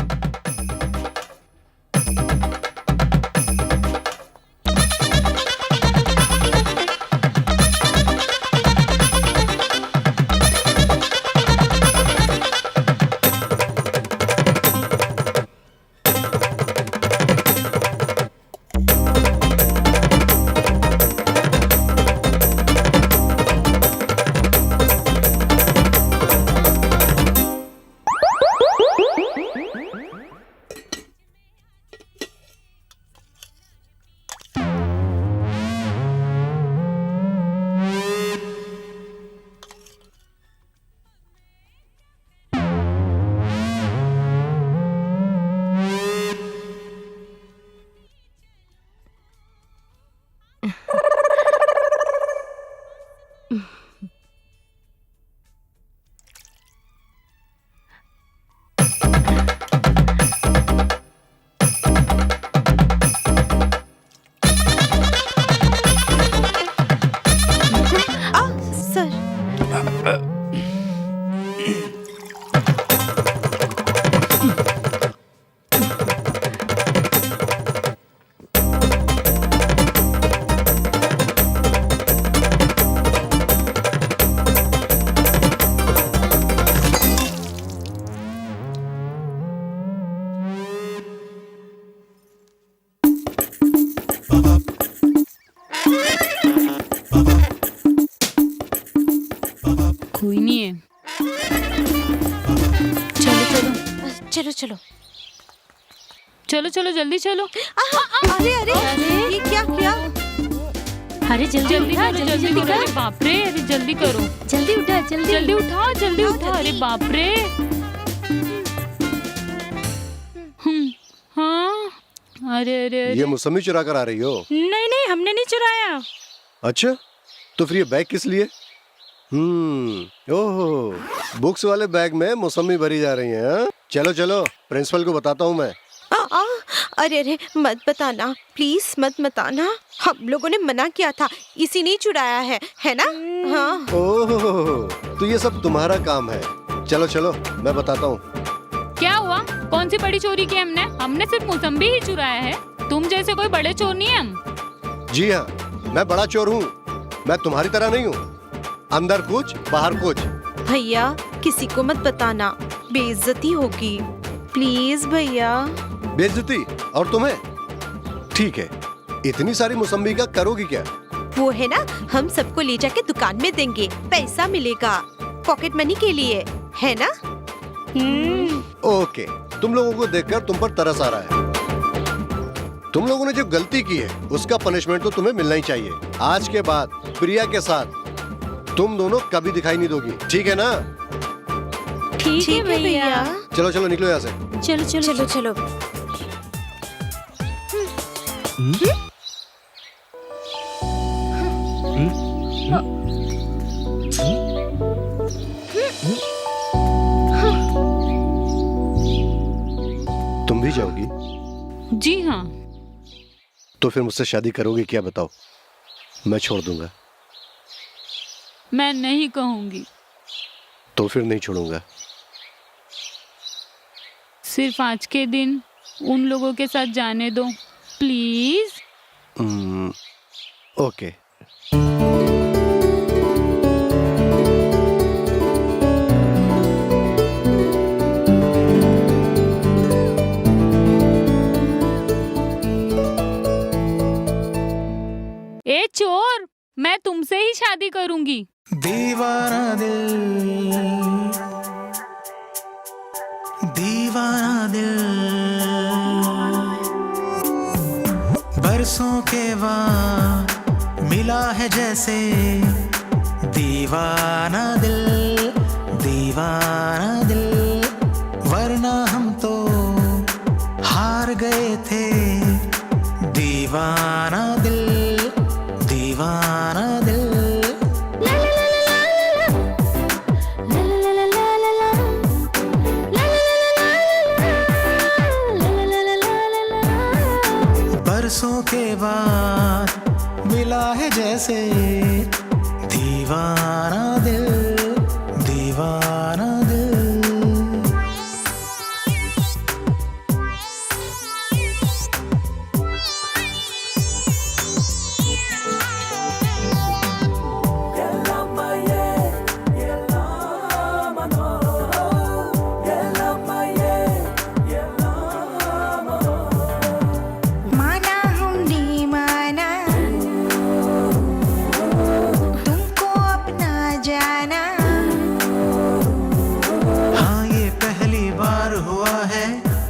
चलो चलो जल्दी चलो। अरे अरे ये क्या किया? अरे जल्दी उठा, जल्दी करो। कर। अरे बाप रे, अरे जल्दी करो, जल्दी उठा, जल्दी जल्दी उठा, जल्दी उठा। अरे बाप रे। हाँ, अरे अरे ये अरे मौसमी चुरा कर आ रही हो? नहीं नहीं, हमने नहीं चुराया। अच्छा, तो फिर ये बैग किस लिए? ओह, बुक्स वाले बैग में मौसमी भरी जा रही है। हाँ? चलो चलो, प्रिंसिपल को बताता हूँ मैं। अरे अरे मत बताना, प्लीज मत बताना। हम लोगों ने मना किया था, इसी ने चुराया है ना? हाँ। ओह, तो ये सब तुम्हारा काम है। चलो चलो, मैं बताता हूँ। क्या हुआ? कौन सी बड़ी चोरी की हमने? हमने सिर्फ मौसम्बी ही चुराया है। तुम जैसे कोई बड़े चोर नहीं है हम। जी हाँ, मैं बड़ा चोर हूँ। मैं तुम्हारी तरह नहीं हूँ, अंदर कुछ बाहर कुछ। भैया किसी को मत बताना, बेइज्जती होगी। प्लीज भैया। बेइज्जती? और तुम्हें? ठीक है, इतनी सारी मौसम्बी का करोगी क्या? वो है ना, हम सबको ले जाके दुकान में देंगे, पैसा मिलेगा पॉकेट मनी के लिए, है ना? ओके, तुम लोगों को देखकर तुम पर तरस आ रहा है। तुम लोगों ने जो गलती की है उसका पनिशमेंट तो तुम्हें मिलना ही चाहिए। आज के बाद प्रिया के साथ तुम दोनों कभी दिखाई नहीं दोगी, ठीक है ना? ठीक है भैया। चलो चलो, निकलो यहाँ से। चलो चलो चलो चलो। तुम भी जाओगी? जी हाँ। तो फिर मुझसे शादी करोगी क्या, बताओ? मैं छोड़ दूंगा। मैं नहीं कहूँगी। तो फिर नहीं छोड़ूंगा। सिर्फ आज के दिन उन लोगों के साथ जाने दो प्लीज। ओके। ए चोर, मैं तुमसे ही शादी करूंगी। दीवाना दिल, दीवाना दिल, बरसों के बाद मिला है जैसे। दीवाना दिल, दीवाना दिल, वरना हम तो हार गए थे। दीवाना दिल, दीवाना दिल। बरसों के बाद मिला है जैसे। दीवाना दिल, दीवाना दिल।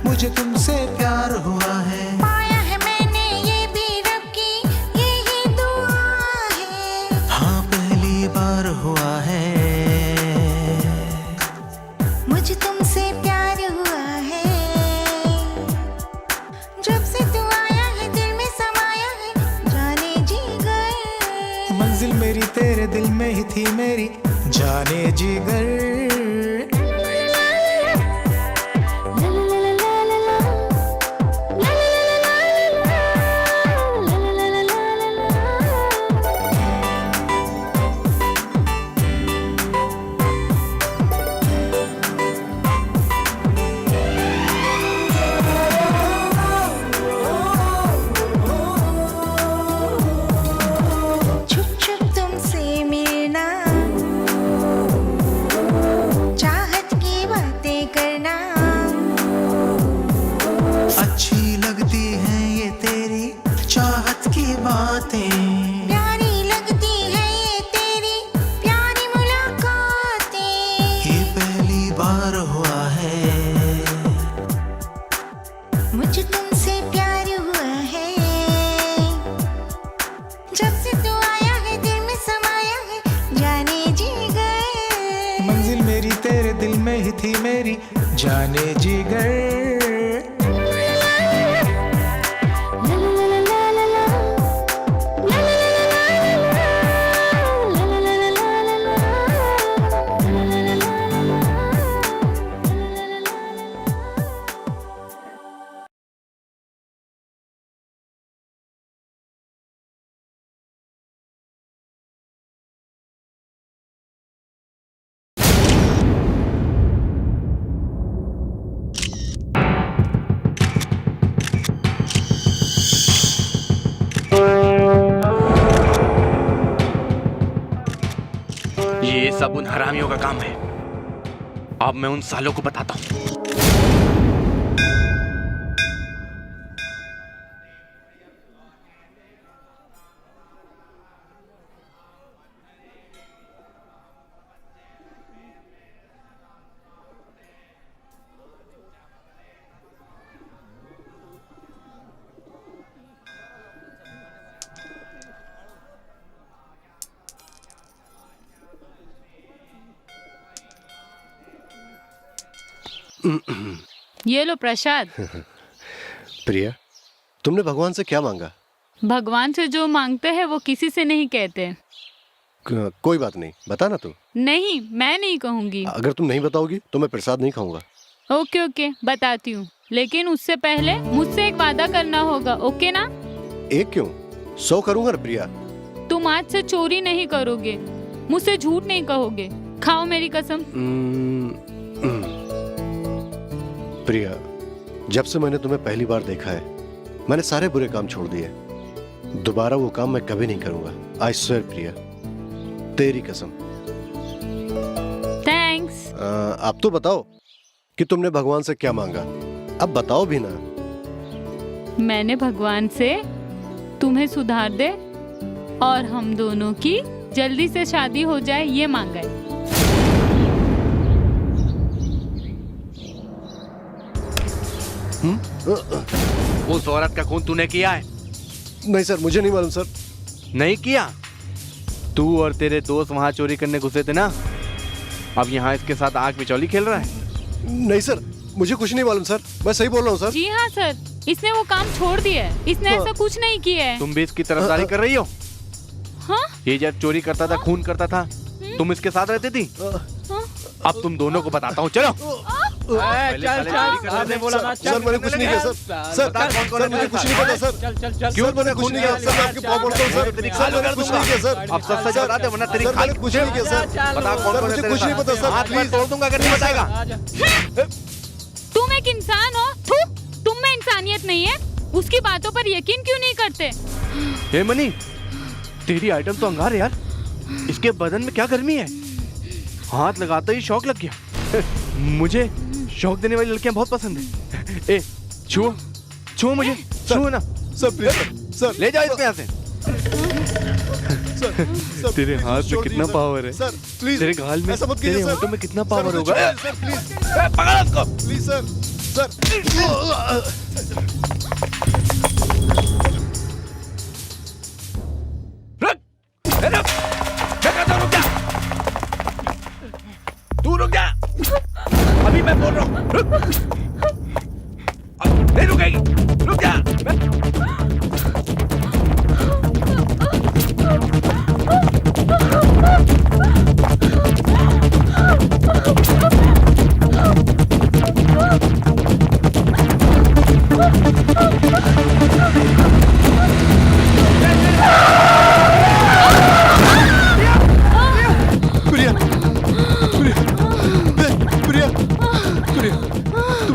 मुझे तुमसे प्यार हुआ है। पाया है मैंने ये भी रब की यही दुआ है। हाँ पहली बार हुआ है। मुझे तुमसे प्यार हुआ है। जब से तू आया है दिल में समाया है, जाने जिगर। मंजिल मेरी तेरे दिल में ही थी मेरी, जाने जिगर। मुझे तुमसे प्यार हुआ है, जब से तू आया है दिल में समाया है, जाने जी गए। मंजिल मेरी तेरे दिल में ही थी मेरी, जाने जिगर। ये सब उन हरामियों का काम है। अब मैं उन सालों को बताता हूँ। ये लो प्रसाद। प्रिया, तुमने भगवान से क्या मांगा? भगवान से जो मांगते हैं वो किसी से नहीं कहते। कोई बात नहीं, बता ना तू। नहीं, मैं नहीं कहूँगी। अगर तुम नहीं बताओगी तो मैं प्रसाद नहीं खाऊंगा। ओके ओके, बताती हूँ, लेकिन उससे पहले मुझसे एक वादा करना होगा, ओके ना? एक क्यों, 100 करूंगा ना प्रिया। तुम आज से चोरी नहीं करोगे, मुझसे झूठ नहीं कहोगे, खाओ मेरी कसम। प्रिया, जब से मैंने तुम्हें पहली बार देखा है मैंने सारे बुरे काम छोड़ दिए। दोबारा वो काम मैं कभी नहीं करूंगा। आई स्वेयर प्रिया, तेरी कसम। थैंक्स। अब तो बताओ कि तुमने भगवान से क्या मांगा। अब बताओ भी ना। मैंने भगवान से तुम्हें सुधार दे और हम दोनों की जल्दी से शादी हो जाए ये मांगा है। उस औरत का खून तूने किया है? नहीं सर, मुझे नहीं मालूम सर। नहीं किया? तू और तेरे दोस्त वहाँ चोरी करने घुसे थे ना, अब यहाँ इसके साथ आग बिचौली खेल रहा है? नहीं सर, मुझे कुछ नहीं मालूम सर, मैं सही बोल रहा हूँ सर। जी हाँ सर, इसने वो काम छोड़ दिया है, इसने ऐसा कुछ नहीं किया है। तुम भी इसकी तरफदारी कर रही हो? हाँ? ये जब चोरी करता था, खून करता था, तुम इसके साथ रहती थी? अब तुम दोनों को बताता हूँ, चलो। चल आपने बोला ना, सर मैंने कुछ नहीं किया सर। सर सर मुझे कुछ नहीं पता सर। चल क्यों मैंने कुछ नहीं किया सर? मैं आपके पाँव पड़ता हूँ सर। सर मैंने कुछ नहीं किया सर। अब सच सच बता दे वरना तेरी मैंने कुछ नहीं किया सर। बता कौन कौन है तेरे साथ? मुझे कुछ नहीं पता सर। हाथ मैं तोड़ दूंगा अगर नहीं बताएगा। तुम एक इंसान हो, तुम में इंसानियत नहीं है, उसकी बातों पर यकीन क्यों नहीं करते? हे मनी, तेरी आइटम तो अंगार है यार, इसके बदन में क्या गर्मी है? हाथ लगाते ही शौक लग गया। मुझे शौक देने वाली लड़कियां बहुत पसंद है। ए छुओ छुओ मुझे, छुओ ना सर। प्लीज सर, ले जाओ इसको यहाँ से। तेरे हाथ में कितना पावर है सर, प्लीज तेरे गाल में, ऐसा मत कीजिए तेरे सर। होठों में कितना पावर होगा। सर प्लीज पकड़ इसको प्लीज सर। तू रुक जा, अभी मैं बोल रहा हूँ, नहीं रुकेगी, रुक जा।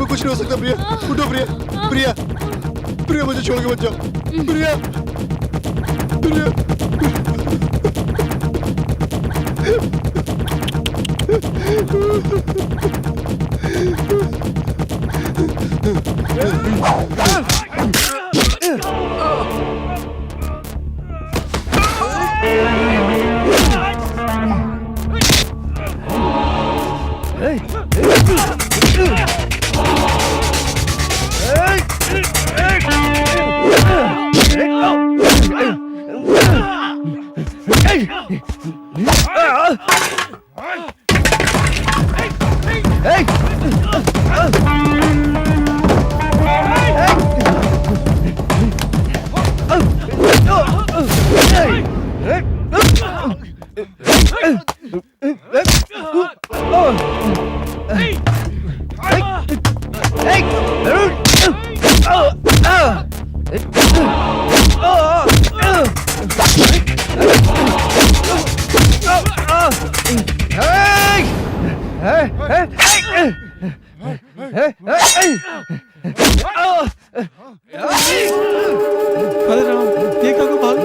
कुछ नहीं हो सकता प्रिया, उठो प्रिया। प्रिया प्रिया मुझे छोड़ के मत जाओ। प्रिया प्रिया अरे राम, ये क्या भाग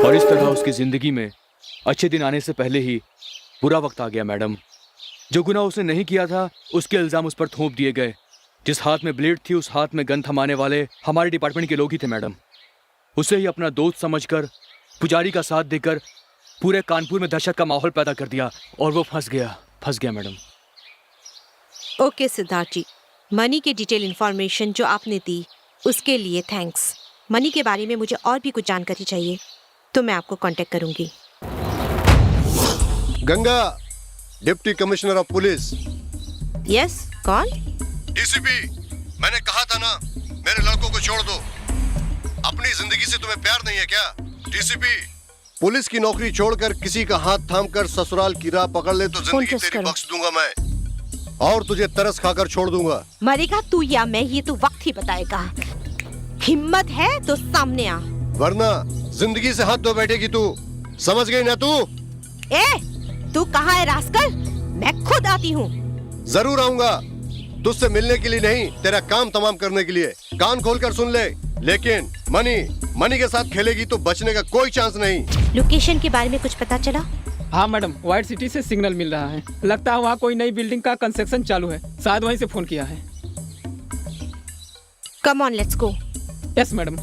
और इस तरह उसकी जिंदगी में अच्छे दिन आने से पहले ही बुरा वक्त आ गया मैडम। जो गुनाह उसने नहीं किया था उसके इल्जाम उस पर थोप दिए गए। जिस हाथ में ब्लेड थी उस हाथ में गन थमाने वाले हमारे डिपार्टमेंट के लोग ही थे मैडम। उसे ही अपना दोस्त समझकर पुजारी का साथ देकर पूरे कानपुर में दहशत का माहौल पैदा कर दिया और वो फंस गया मैडम। ओके सिद्धार्थ जी, मनी की डिटेल इंफॉर्मेशन जो आपने दी उसके लिए थैंक्स। मनी के बारे में मुझे और भी कुछ जानकारी चाहिए तो मैं आपको कांटेक्ट करूंगी। Ganga, deputy commissioner of police. Yes, कौन? डीसीपी, मैंने कहा था ना मेरे लड़कों को छोड़ दो। अपनी जिंदगी से तुम्हें प्यार नहीं है क्या? डीसीपी, पुलिस की नौकरी छोड़कर किसी का हाथ थामकर ससुराल की राह पकड़ ले तो जिंदगी तेरी बख्श दूंगा मैं, और तुझे तरस खाकर छोड़ दूंगा। मरेगा तू या मैं ये तो वक्त ही बताएगा। हिम्मत है तो सामने आ, वरना जिंदगी से हाथ धो बैठेगी तू। समझ गई ना तू? तू कहाँ है रास्कल? मैं खुद आती हूँ। जरूर आऊंगा, तुझसे मिलने के लिए नहीं, तेरा काम तमाम करने के लिए। कान खोलकर सुन ले, लेकिन मनी के साथ खेलेगी तो बचने का कोई चांस नहीं। लोकेशन के बारे में कुछ पता चला? हाँ मैडम, व्हाइट सिटी से सिग्नल मिल रहा है। लगता है वहाँ कोई नई बिल्डिंग का कंस्ट्रक्शन चालू है। शायद वहीं से फोन किया है। Come on, let's go. Yes madam.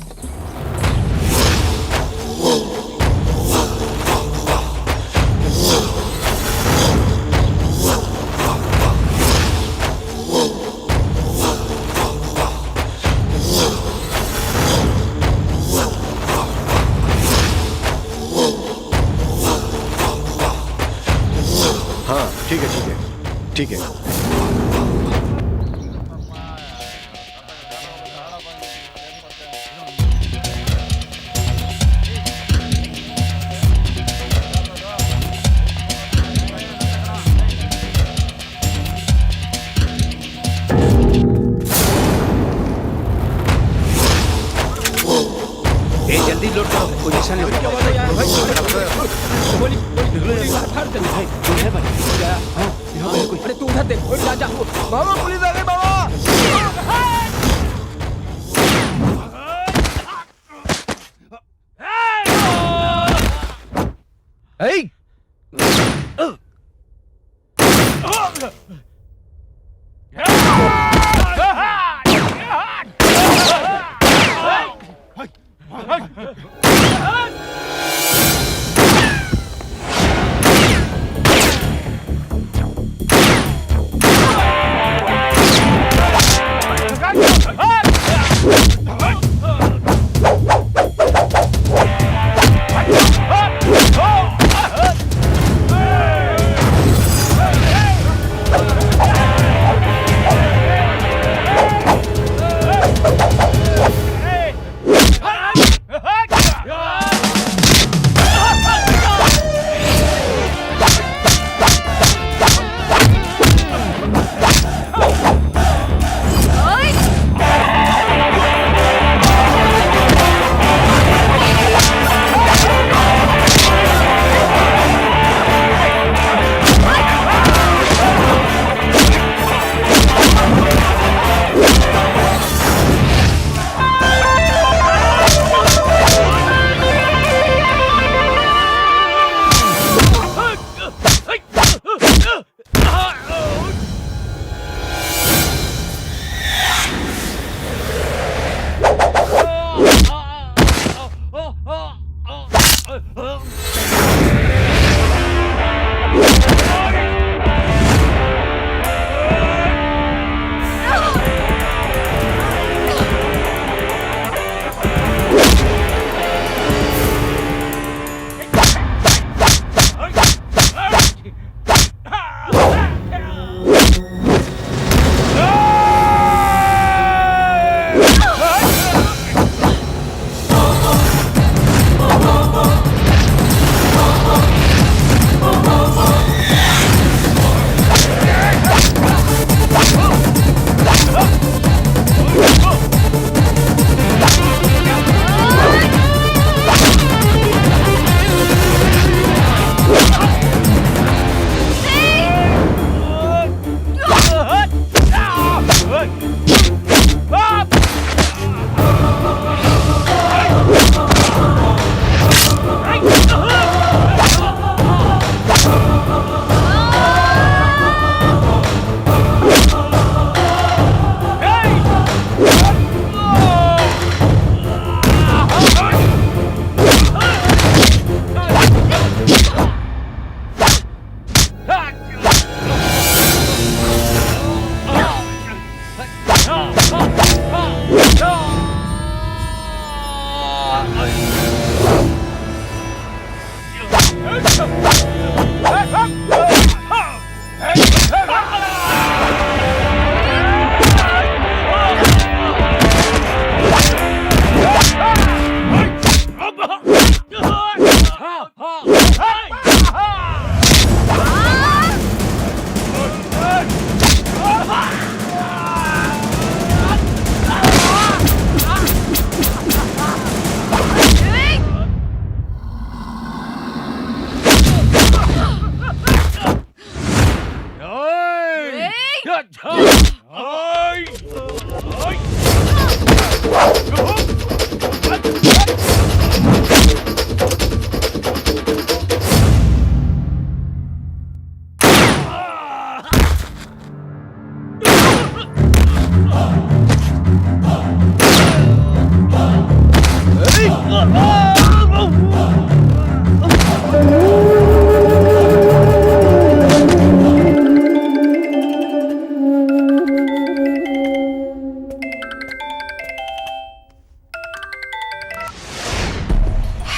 हाँ ठीक है। जल्दी लोड करो, पोजीशन है। अरे तू उधर देख, जा। बाबा पुलिस आ गई बाबा।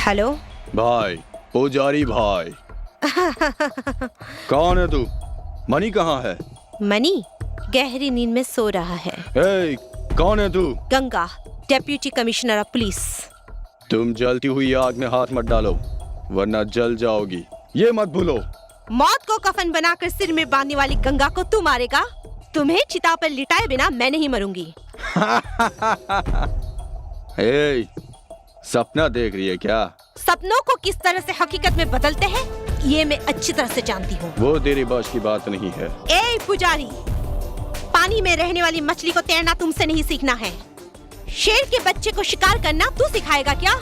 हेलो भाई, पुजारी भाई। कौन है तू? मनी कहाँ है? मनी गहरी नींद में सो रहा है। ए, कौन है तू? Ganga, deputy commissioner of police. तुम जलती हुई आग में हाथ मत डालो, वरना जल जाओगी। ये मत भूलो। मौत को कफन बनाकर सिर में बांधने वाली गंगा को तू मारेगा? तुम्हें चिता पर लिटाए बिना मैं नहीं मरूंगी। ए, सपना देख रही है क्या? सपनों को किस तरह से हकीकत में बदलते हैं ये मैं अच्छी तरह से जानती हूँ। वो तेरी बस की बात नहीं है। ए पुजारी, पानी में रहने वाली मछली को तैरना तुमसे नहीं सीखना है। शेर के बच्चे को शिकार करना तू सिखाएगा क्या?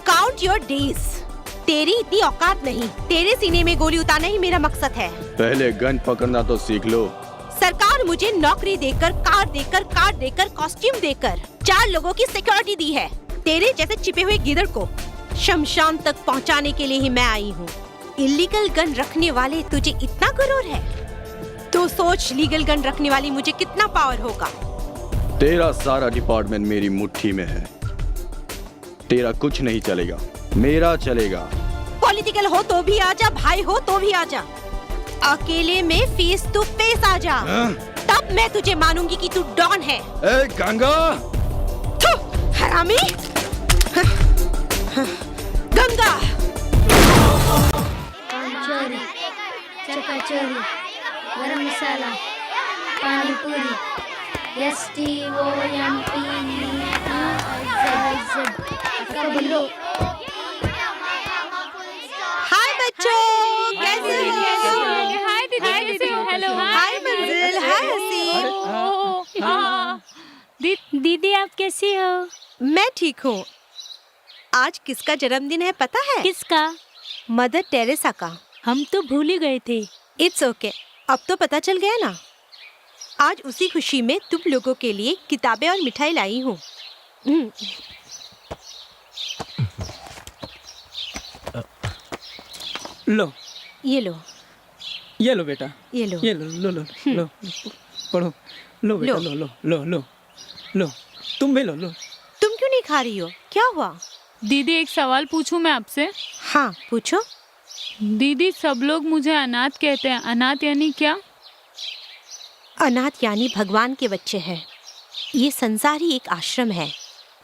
Count your days. तेरी इतनी औकात नहीं। तेरे सीने में गोली उतारना ही मेरा मकसद है। पहले गन पकड़ना तो सीख लो। सरकार मुझे नौकरी देकर, कार देकर, कॉस्ट्यूम देकर 4 लोगों की सिक्योरिटी दी है। तेरे जैसे छिपे हुए गिदड़ को शमशान तक पहुंचाने के लिए ही मैं आई हूँ। इलीगल गन रखने वाले तुझे इतना गुरूर है तो सोच लीगल गन रखने वाली मुझे कितना पावर होगा। तेरा सारा डिपार्टमेंट मेरी मुट्ठी में है। तेरा कुछ नहीं चलेगा, मेरा चलेगा। पॉलिटिकल हो तो भी आजा, भाई हो तो भी आजा। अकेले में फेस टू फेस आजा, तब मैं तुझे मानूंगी कि तू डॉन है। ए गंगा! हरामी! गंगा! चोरी, चकाचौरी, गरम मसाला, पानी पूरी, STOMP, हाय बच्चों, कैसे हो? हाय दीदी, कैसे हो? हेलो, हाय मंजिल, हाय हसीन। दीदी आप कैसी हो? मैं ठीक हूँ। आज किसका जन्मदिन है पता है? किसका? मदर टेरेसा का। हम तो भूल ही गए थे। इट्स ओके, अब तो पता चल गया ना। आज उसी खुशी में तुम लोगों के लिए किताबें और मिठाई लाई हूँ। लो, ये लो, ये लो बेटा, ये लो, ये लो लो लो लो, पढ़ो। लो बेटा, लो लो लो लो लो, तुम भी लो लो। तुम क्यों नहीं खा रही हो? क्या हुआ? दीदी एक सवाल पूछूं मैं आपसे? हाँ पूछो। दीदी सब लोग मुझे अनाथ कहते हैं, अनाथ यानी क्या? अनाथ यानी भगवान के बच्चे हैं। ये संसार ही एक आश्रम है,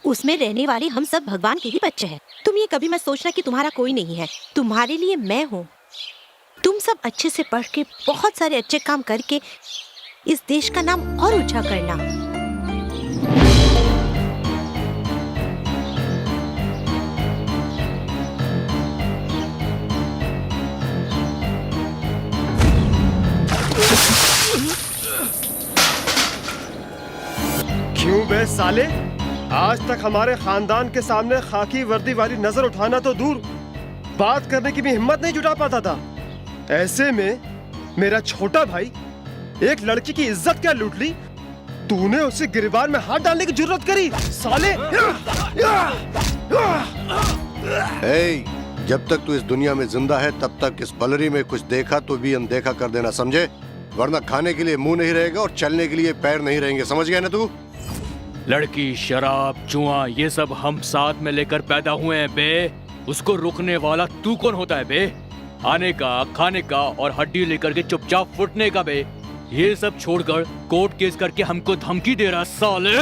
उसमें रहने वाले हम सब भगवान के ही बच्चे हैं। तुम ये कभी मत सोचना कि तुम्हारा कोई नहीं है। तुम्हारे लिए मैं हूँ। तुम सब अच्छे से पढ़ के बहुत सारे अच्छे काम करके इस देश का नाम और ऊंचा करना। क्यों बे साले, आज तक हमारे खानदान के सामने खाकी वर्दी वाली नजर उठाना तो दूर, बात करने की भी हिम्मत नहीं जुटा पाता था। ऐसे में मेरा छोटा भाई एक लड़की की इज्जत क्या लूट ली, तूने उसे गिरबान में हाथ डालने की जरूरत करी साले। ए, जब तक तू इस दुनिया में जिंदा है तब तक इस बलरी में कुछ देखा तो भी अनदेखा कर देना, समझे? वरना खाने के लिए मुंह नहीं रहेगा और चलने के लिए पैर नहीं रहेंगे, समझ गया ना तू? लड़की, शराब, जुआ, ये सब हम साथ में लेकर पैदा हुए हैं बे। उसको रोकने वाला तू कौन होता है बे? आने का, खाने का और हड्डी लेकर के चुपचाप फुटने का बे। ये सब छोड़कर कोर्ट केस करके हमको धमकी दे रहा साले।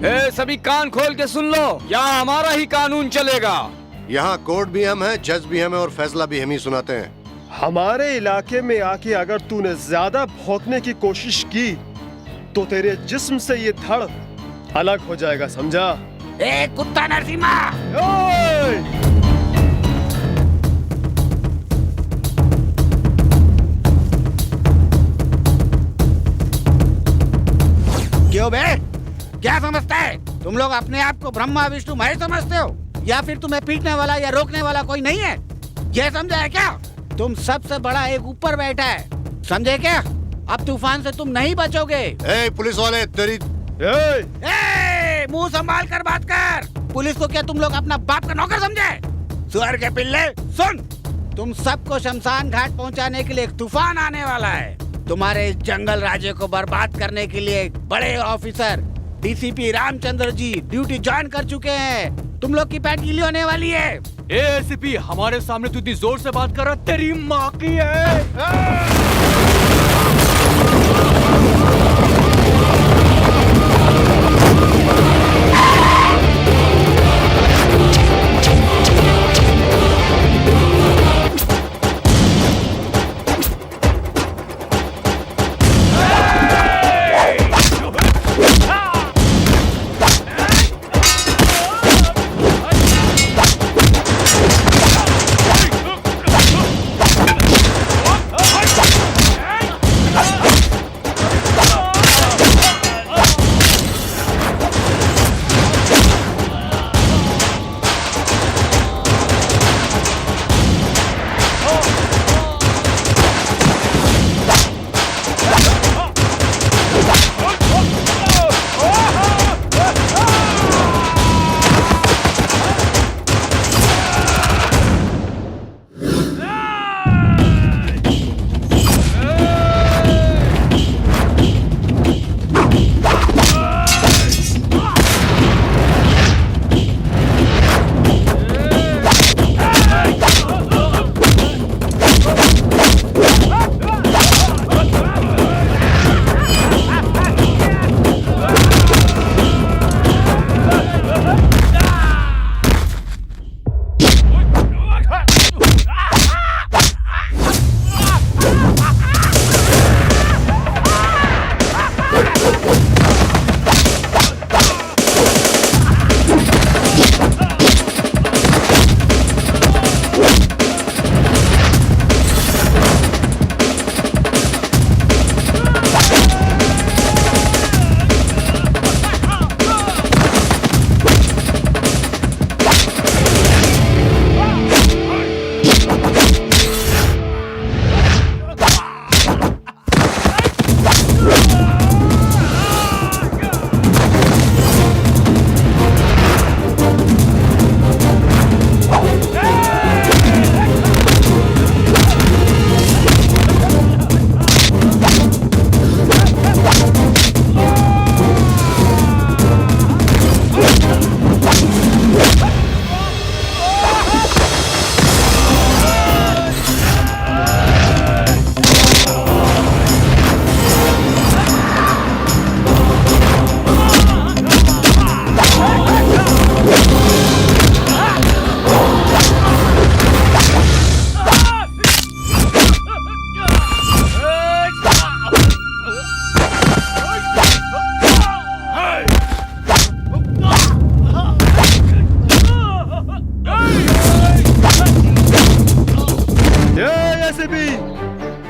ए, सभी कान खोल के सुन लो, यहाँ हमारा ही कानून चलेगा। यहाँ कोर्ट भी हम हैं, जज भी हम हैं और फैसला भी हम ही सुनाते हैं। हमारे इलाके में आके अगर तूने ज्यादा भौंकने की कोशिश की तो तेरे जिस्म से ये धड़ अलग हो जाएगा, समझा? ए कुत्ता नरसिम्हा! हो बे? क्या समझता है? तुम लोग अपने आप को ब्रह्मा विष्णु महेश समझते हो, या फिर तुम्हें पीटने वाला या रोकने वाला कोई नहीं है? ये समझा है क्या? तुम सबसे बड़ा एक ऊपर बैठा है, समझे क्या? अब तूफान से तुम नहीं बचोगे। ए पुलिस वाले तेरी मुंह संभाल कर बात कर। पुलिस को क्या तुम लोग अपना बाप का नौकर समझे? सुअर के पिल्ले सुन, तुम सबको शमशान घाट पहुंचाने के लिए एक तूफान आने वाला है। तुम्हारे इस जंगल राज्य को बर्बाद करने के लिए एक बड़े officer DCP Ramchandra ji duty join कर चुके हैं। तुम लोग की पैंट गीली होने वाली है। एसीपी, हमारे सामने तू इतनी जोर से बात कर रहा, तेरी माँ की है।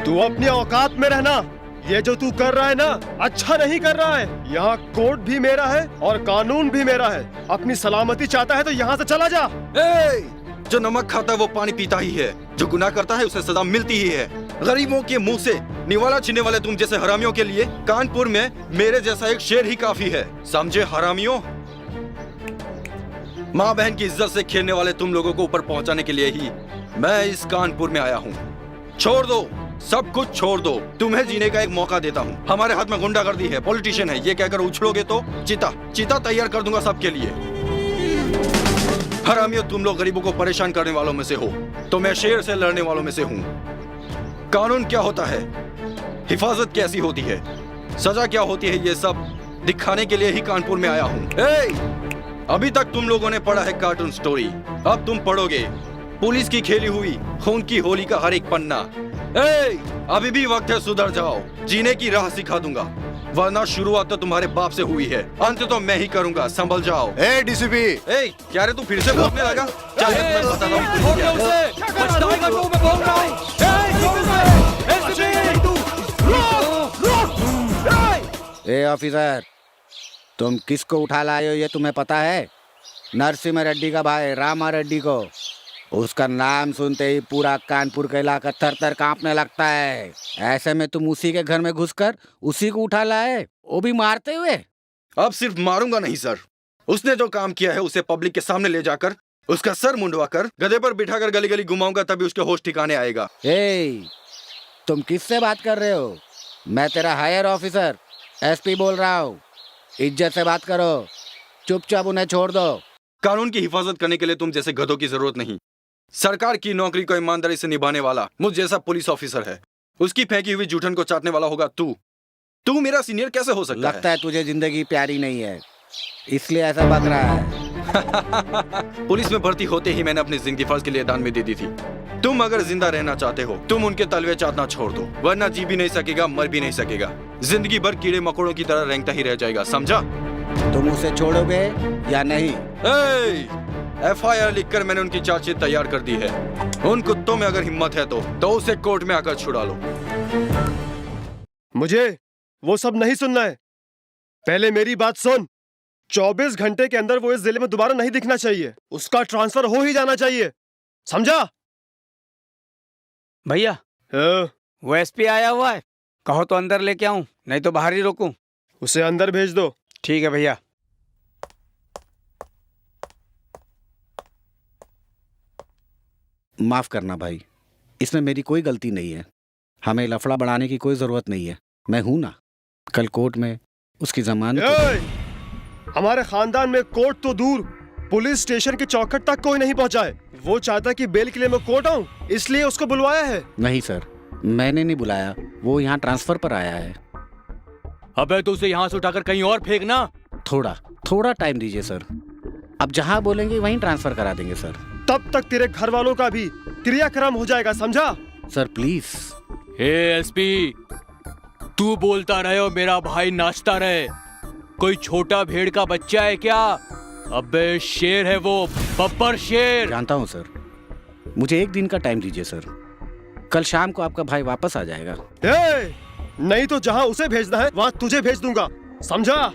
तू अपनी औकात में रहना। ये जो तू कर रहा है ना, अच्छा नहीं कर रहा है। यहाँ कोर्ट भी मेरा है और कानून भी मेरा है। अपनी सलामती चाहता है तो यहाँ से चला जा। जो नमक खाता है वो पानी पीता ही है, जो गुनाह करता है उसे सजा मिलती ही है। गरीबों के मुंह से निवाला छीनने वाले तुम जैसे हरामियों के लिए कानपुर में मेरे जैसा एक शेर ही काफी है, समझे हरामियों। माँ बहन की इज्जत से खेलने वाले तुम लोगों को ऊपर पहुंचाने के लिए ही मैं इस कानपुर में आया हूँ। छोड़ दो, सब कुछ छोड़ दो, तुम्हें जीने का एक मौका देता हूँ। हमारे हाथ में गुंडागर्दी है, पॉलिटिशियन है, ये कहकर उछलोगे तो चिता तैयार कर दूंगा सबके लिए। हरामियों, तुम लोग गरीबों को परेशान करने वालों में से हो, तो मैं शेर से लड़ने वालों में से हूँ। कानून क्या होता है, हिफाजत कैसी होती है, सजा क्या होती है, ये सब दिखाने के लिए ही कानपुर में आया हूँ। अभी तक तुम लोगों ने पढ़ा है कार्टून स्टोरी, अब तुम पढ़ोगे पुलिस की खेली हुई खून की होली का हर एक पन्ना। अभी भी वक्त है, सुधर जाओ, जीने की राह सिखा दूंगा, वरना शुरुआत तो तुम्हारे बाप से हुई है, अंत तो मैं ही करूंगा, संभल जाओ। डीसीपी, क्या रे तू फिर से बोलने लगा? चल मैं तुम्हें बताता हूँ। ऑफिसर, तुम किसको उठा लाए हो ये तुम्हें पता है? नरसिम्हा रेड्डी का भाई रामा रेड्डी को। उसका नाम सुनते ही पूरा कानपुर का इलाका थर थर कांपने लगता है। ऐसे में तुम उसी के घर में घुसकर उसी को उठा लाए, वो भी मारते हुए। अब सिर्फ मारूंगा नहीं सर, उसने जो काम किया है उसे पब्लिक के सामने ले जाकर उसका सर मुंडवा कर गधे पर बिठाकर गली गली घुमाऊंगा, तभी उसके होश ठिकाने आएगा। तुम किससे बात कर रहे हो? मैं तेरा हायर ऑफिसर एसपी बोल रहा हूँ। इज्जत से बात करो, चुपचाप उन्हें छोड़ दो। कानून की हिफाजत करने के लिए तुम जैसे गधों की जरूरत नहीं। सरकार की नौकरी को ईमानदारी से निभाने वाला मुझ जैसा पुलिस ऑफिसर है। उसकी फेंकी हुई जूठन को चाटने वाला होगा तू मेरा सीनियर कैसे हो सकता लगता है तुझे जिंदगी प्यारी नहीं है, इसलिए ऐसा बक रहा है। पुलिस में भर्ती होते ही मैंने अपनी जिंदगी फर्ज के लिए दान में दे दी थी। तुम अगर जिंदा रहना चाहते हो, तुम उनके तलवे चाटना छोड़ दो, वरना जी भी नहीं सकेगा, मर भी नहीं सकेगा। जिंदगी भर कीड़े मकोड़ों की तरह रेंगता ही रह जाएगा, समझा? तुम उसे छोड़ोगे या नहीं? FIR लिखकर मैंने उनकी चार्जशीट तैयार कर दी है। उन कुत्तों में अगर हिम्मत है तो उसे कोर्ट में आकर छुड़ा लो। मुझे वो सब नहीं सुनना है, पहले मेरी बात सुन। 24 घंटे के अंदर वो इस जिले में दोबारा नहीं दिखना चाहिए। उसका ट्रांसफर हो ही जाना चाहिए, समझा? भैया वो एसपी आया हुआ है, कहो तो अंदर लेके आऊं, नहीं तो बाहर ही रोकूं। उसे अंदर भेज दो। ठीक है भैया। माफ करना भाई, इसमें मेरी कोई गलती नहीं है। हमें लफड़ा बढ़ाने की कोई जरूरत नहीं है। मैं हूं ना, कल कोर्ट में उसकी जमानत। हमारे खानदान में कोर्ट तो दूर, पुलिस स्टेशन की चौखट तक कोई नहीं पहुंचा है। वो चाहता कि बेल के लिए मैं कोर्ट आऊं, इसलिए उसको बुलवाया है। नहीं सर, मैंने नहीं बुलाया, वो यहाँ ट्रांसफर पर आया है। अबे तो उसे यहाँ से उठाकर कहीं और फेंकना। थोड़ा टाइम दीजिए सर, अब जहाँ बोलेंगे वहीं ट्रांसफर करा देंगे सर। तब तक तेरे घर वालों का भी क्रियाक्रम हो जाएगा, समझा? Sir please. एसपी, तू बोलता रहे और मेरा भाई नाचता रहे। कोई छोटा भेड़ का बच्चा है क्या? अबे शेर है वो, बब्बर शेर। जानता हूँ सर, मुझे एक दिन का टाइम दीजिए सर, कल शाम को आपका भाई वापस आ जाएगा। नहीं तो जहाँ उसे भेजना है वहाँ तुझे भेज दूंगा, समझा?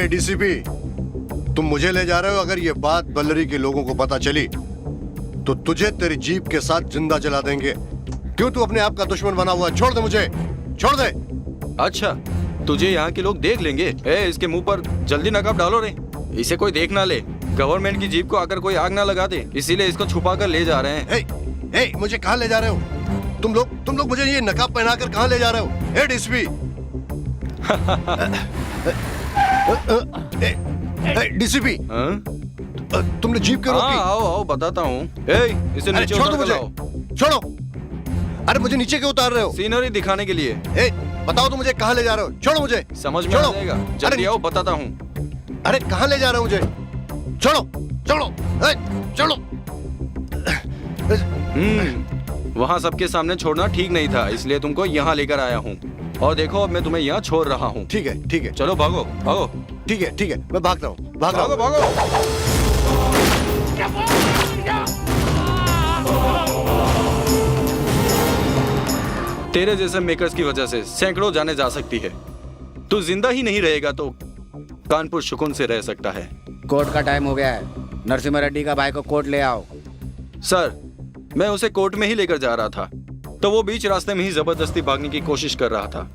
डीसीपी, तुम मुझे ले जा रहे हो। अगर ये बात बल्लरी के लोगों को पता चली तो तुझे तेरी जीप के साथ जिंदा जला देंगे। क्यों तू अपने आप का दुश्मन बना हुआ है? छोड़ दे मुझे, छोड़ दे। अच्छा, तुझे यहाँ के लोग देख लेंगे। इसके मुंह पर जल्दी नकाब डालो रे, इसे कोई देख ना ले। गवर्नमेंट की जीप को आकर कोई आग ना लगा दे, इसीलिए इसको छुपा कर ले जा रहे हैं। मुझे कहाँ ले जा रहे हो तुम लोग? मुझे ये नकाब पहनाकर कहाँ ले जा रहे हो? डीसीपी, डीसीपी, तुमने जीप क्यों रोकी? आओ बताता हूँ। इसे नीचे छोड़ो मुझे, छोड़ो। अरे मुझे नीचे क्यों उतार रहे हो? सीनरी दिखाने के लिए। बताओ तो मुझे कहाँ ले जा रहे हो? छोड़ो मुझे। समझ में आ जाएगा, जल्दी आओ बताता हूँ। अरे कहाँ ले जा रहे हो मुझे? छोड़ो छोड़ो छोड़ो। वहाँ सबके सामने छोड़ना ठीक नहीं था, इसलिए तुमको यहाँ लेकर आया हूँ। और देखो अब मैं तुम्हें यहाँ छोड़ रहा हूँ। ठीक है, चलो भागो भागो। ठीक है, मैं भाग रहा हूँ, भागो। तेरे जैसे मेकर्स की वजह से सैकड़ों जाने जा सकती है। तू जिंदा ही नहीं रहेगा तो कानपुर सुकून से रह सकता है। कोर्ट का टाइम हो गया है, नरसिम्हा रेड्डी का भाई को कोर्ट ले आओ। सर, मैं उसे कोर्ट में ही लेकर जा रहा था, तो वो बीच रास्ते में ही जबरदस्ती भागने की कोशिश कर रहा था।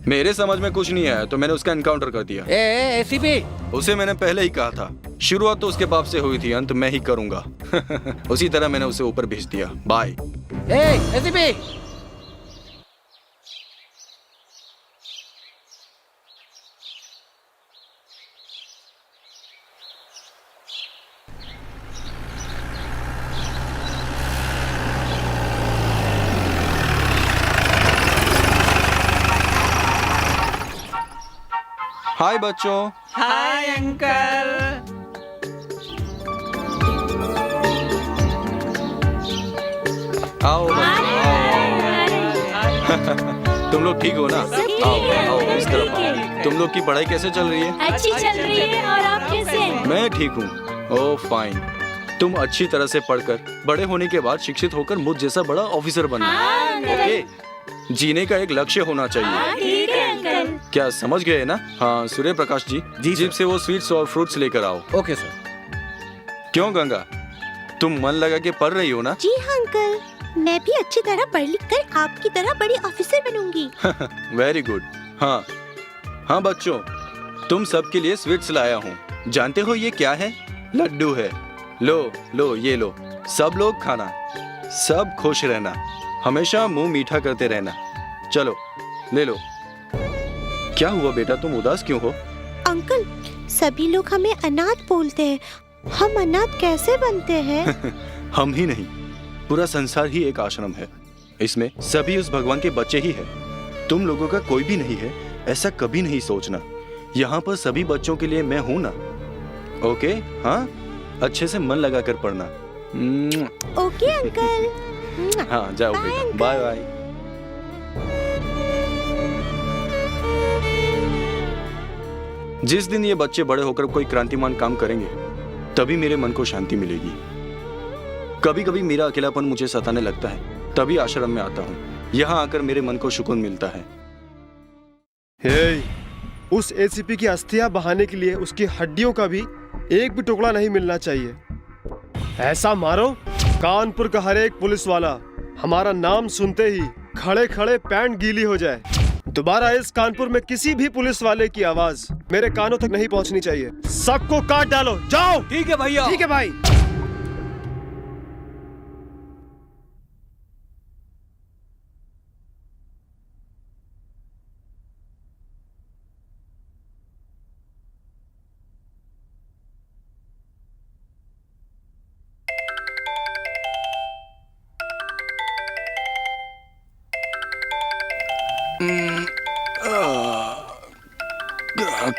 मेरे समझ में कुछ नहीं आया तो मैंने उसका एनकाउंटर कर दिया। एसीपी, उसे मैंने पहले ही कहा था, शुरुआत तो उसके बाप से हुई थी, अंत मैं ही करूंगा। उसी तरह मैंने उसे ऊपर भेज दिया। बाय। एसीपी, हाय बच्चों। Hi uncle. आओ तुम लोग ठीक हो ना? आओ इस तरफ आओ। तुम लोग की पढ़ाई कैसे चल रही है? अच्छी चल रही है, और आप कैसे हैं? मैं ठीक हूँ। ओह फाइन। तुम अच्छी तरह से पढ़कर बड़े होने के बाद शिक्षित होकर मुझ जैसा बड़ा ऑफिसर बनना। हाँ, ओके, जीने का एक लक्ष्य होना चाहिए। ठीक है अंकल। क्या समझ गए ना? हाँ सूर्य प्रकाश जी, जीप से वो स्वीट्स और फ्रूट्स लेकर आओ। Okay sir. क्यों गंगा, तुम मन लगा के पढ़ रही हो ना? जी हाँ अंकल, मैं भी अच्छी तरह पढ़ लिख कर आपकी तरह बड़ी ऑफिसर बनूंगी। Very good. हाँ हाँ बच्चों, तुम सबके लिए स्वीट्स लाया हूँ। जानते हो ये क्या है? लड्डू है। लो लो ये लो, सब लोग खाना, सब खुश रहना, हमेशा मुंह मीठा करते रहना। चलो ले लो। क्या हुआ बेटा, तुम उदास क्यों हो? अंकल, सभी लोग हमें अनाथ बोलते हैं, हम अनाथ कैसे बनते हैं? हम ही नहीं, पूरा संसार ही एक आश्रम है। इसमें सभी उस भगवान के बच्चे ही हैं। तुम लोगों का कोई भी नहीं है, ऐसा कभी नहीं सोचना। यहाँ पर सभी बच्चों के लिए मैं हूँ ना। ओके? हाँ, अच्छे से मन लगा कर पढ़ना। Okay uncle. हाँ जाओ बेटा, बाय बाय। जिस दिन ये बच्चे बड़े होकर कोई क्रांतिमान काम करेंगे, तभी मेरे मन को शांति मिलेगी। कभी कभी मेरा अकेलापन मुझे सताने लगता है, तभी आश्रम में आता हूँ। यहाँ आकर मेरे मन को सुकून मिलता है। हे, उस एसीपी की अस्थियां बहाने के लिए उसकी हड्डियों का भी एक भी टुकड़ा नहीं मिलना चाहिए। ऐसा मारो कानपुर का हर एक पुलिस वाला हमारा नाम सुनते ही खड़े खड़े पैंट गीली हो जाए। दोबारा इस कानपुर में किसी भी पुलिस वाले की आवाज मेरे कानों तक नहीं पहुंचनी चाहिए। सबको काट डालो, जाओ। ठीक है भैया। ठीक है भाई।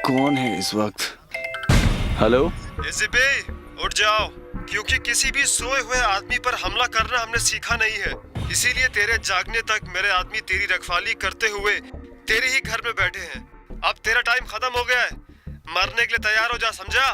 कौन है इस वक्त? हेलो एसीपी, उठ जाओ, क्योंकि किसी भी सोए हुए आदमी पर हमला करना हमने सीखा नहीं है। इसीलिए तेरे जागने तक मेरे आदमी तेरी रखवाली करते हुए तेरे ही घर में बैठे हैं। अब तेरा टाइम खत्म हो गया है, मरने के लिए तैयार हो जा, समझा?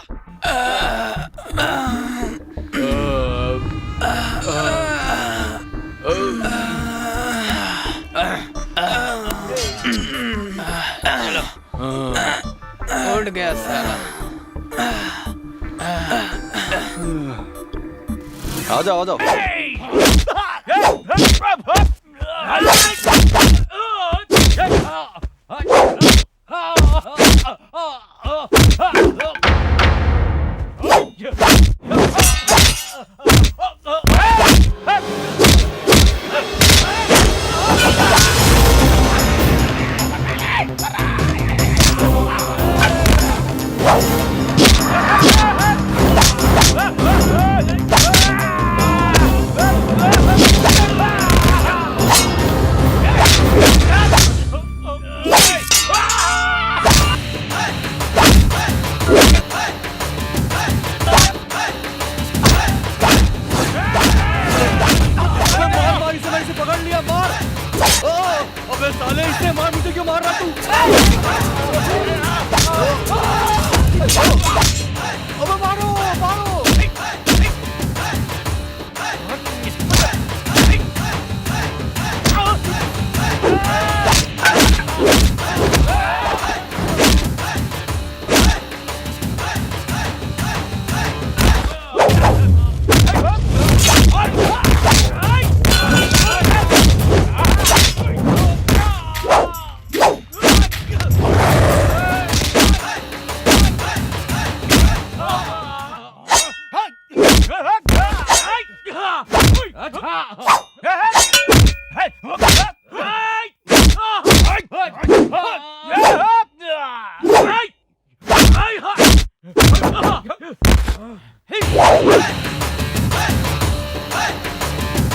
उठ गया साला। आ जाओ आ जाओ।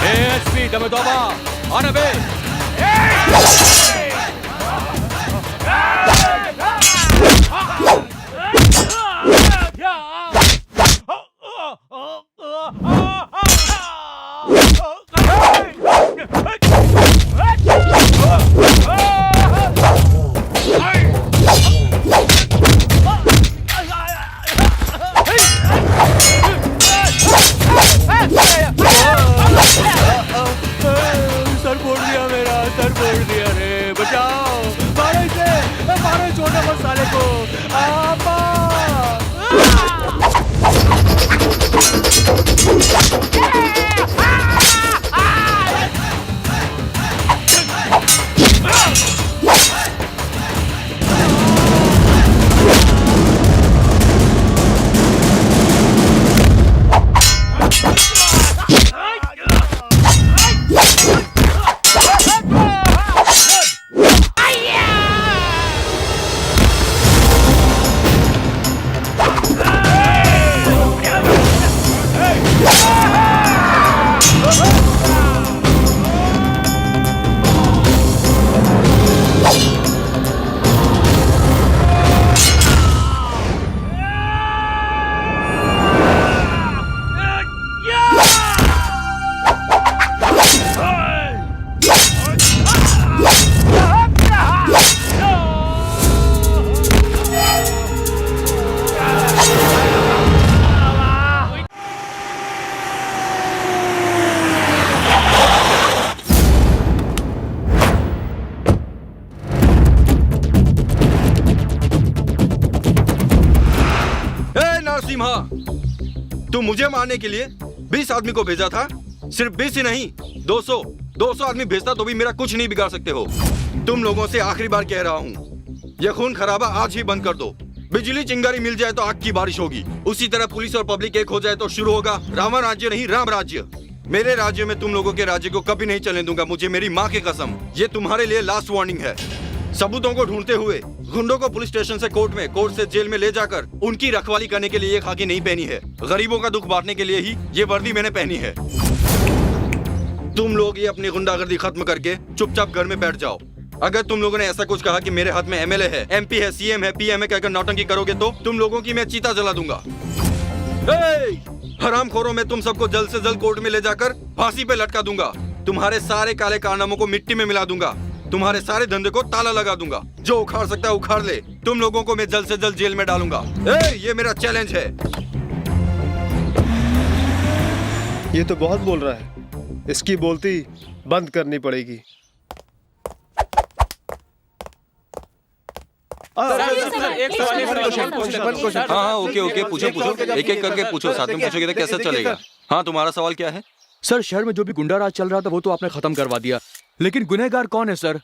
ASP Damodoma on a base. Sir फोड़ दिया मेरा। को आपा नरसिम्हा, तुम मुझे मारने के लिए 20 आदमी को भेजा था। सिर्फ 20 ही नहीं, 200 आदमी भेजता तो भी मेरा कुछ नहीं बिगाड़ सकते हो। तुम लोगों से आखिरी बार कह रहा हूँ, यह खून खराबा आज ही बंद कर दो। बिजली चिंगारी मिल जाए तो आग की बारिश होगी। उसी तरह पुलिस और पब्लिक एक हो जाए तो शुरू होगा रावण राज्य नहीं राम राज्य। मेरे राज्य में तुम लोगों के राज्य को कभी नहीं चलने दूंगा, मुझे मेरी माँ की कसम। ये तुम्हारे लिए लास्ट वार्निंग है। सबूतों को ढूंढते हुए गुंडों को पुलिस स्टेशन से कोर्ट में, कोर्ट से जेल में ले जाकर उनकी रखवाली करने के लिए ये खाकी नहीं पहनी है। गरीबों का दुख बांटने के लिए ही ये वर्दी मैंने पहनी है। तुम लोग ये अपनी गुंडागर्दी खत्म करके चुपचाप घर में बैठ जाओ। अगर तुम लोगों ने ऐसा कुछ कहा कि मेरे हाथ में एमएलए है, एमपी है, सीएम है, पीएम है कहकर नौटंकी करोगे तो तुम लोगों की मैं चीता जला दूंगा। हरामखोरों, मैं तुम सबको जल्द से जल्द कोर्ट में ले जाकर फांसी पे लटका दूंगा। तुम्हारे सारे काले कारनामों को मिट्टी में मिला दूंगा। तुम्हारे सारे धंधे को ताला लगा दूंगा। जो उखाड़ सकता है उखाड़ ले। तुम लोगों को मैं जल्द से जल्द जेल में डालूंगा। ये मेरा चैलेंज है। ये तो बहुत बोल रहा है, इसकी बोलती बंद करनी पड़ेगी। हाँ, ओके, पूछो। एक एक करके पूछो, साथ में पूछोगे तो कैसे चलेगा। हाँ, तुम्हारा सवाल क्या है? सर, शहर में जो भी गुंडा राज चल रहा था वो तो आपने खत्म करवा दिया, लेकिन गुनहगार कौन है सर?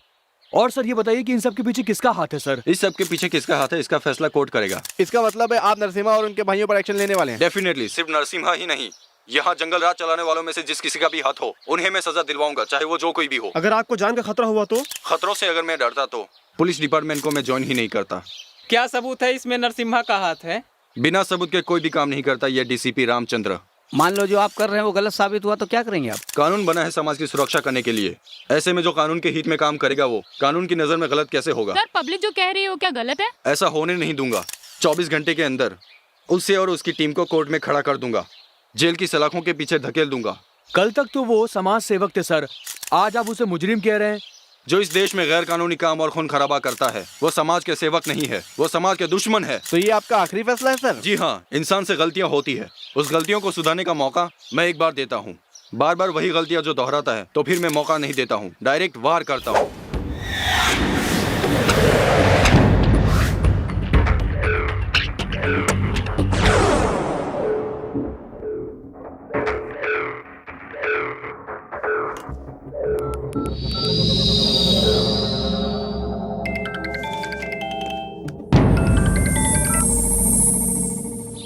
और सर ये बताइए कि इन सब के पीछे किसका हाथ है सर? इस सब के पीछे किसका हाथ है, इसका फैसला कोर्ट करेगा। इसका मतलब है आप नरसिम्हा और उनके भाइयों पर एक्शन लेने वाले हैं? डेफिनेटली। सिर्फ नरसिम्हा ही नहीं, यहाँ जंगल राज चलाने वालों में से जिस किसी का भी हाथ हो उन्हें मैं सजा दिलवाऊंगा, चाहे वो जो कोई भी हो। अगर आपको जान का खतरा हुआ तो? खतरों से अगर मैं डरता तो पुलिस डिपार्टमेंट को मैं ज्वाइन ही नहीं करता। क्या सबूत है इसमें नरसिम्हा का हाथ है? बिना सबूत के कोई भी काम नहीं करता ये डीसीपी रामचंद्र। मान लो जो आप कर रहे हैं वो गलत साबित हुआ तो क्या करेंगे आप? कानून बना है समाज की सुरक्षा करने के लिए। ऐसे में जो कानून के हित में काम करेगा वो कानून की नजर में गलत कैसे होगा? सर, पब्लिक जो कह रही है वो क्या गलत है? ऐसा होने नहीं दूंगा। 24 घंटे के अंदर उसे और उसकी टीम को कोर्ट में खड़ा कर दूंगा, जेल की सलाखों के पीछे धकेल दूंगा। कल तक तो वो समाज सेवक थे सर, आज आप उसे मुजरिम कह रहे हैं। जो इस देश में गैर कानूनी काम और खून खराबा करता है वो समाज के सेवक नहीं है, वो समाज के दुश्मन है। तो ये आपका आखिरी फैसला है सर? जी हाँ, इंसान से गलतियां होती है, उस गलतियों को सुधारने का मौका मैं एक बार देता हूँ। बार बार वही गलतियां जो दोहराता है तो फिर मैं मौका नहीं देता हूँ, डायरेक्ट वार करता हूँ।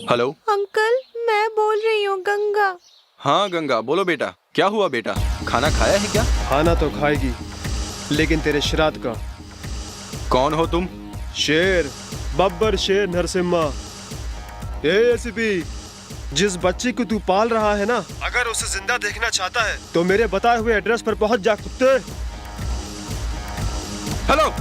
हेलो अंकल, मैं बोल रही हूँ गंगा। हाँ गंगा, बोलो बेटा। क्या हुआ बेटा, खाना खाया है क्या? खाना तो खाएगी, लेकिन तेरे श्राद्ध का। कौन हो तुम? शेर, बब्बर शेर नरसिम्हा। एसीपी, जिस बच्ची को तू पाल रहा है ना, अगर उसे जिंदा देखना चाहता है तो मेरे बताए हुए एड्रेस पर पहुंच जा कुत्ते। हेलो,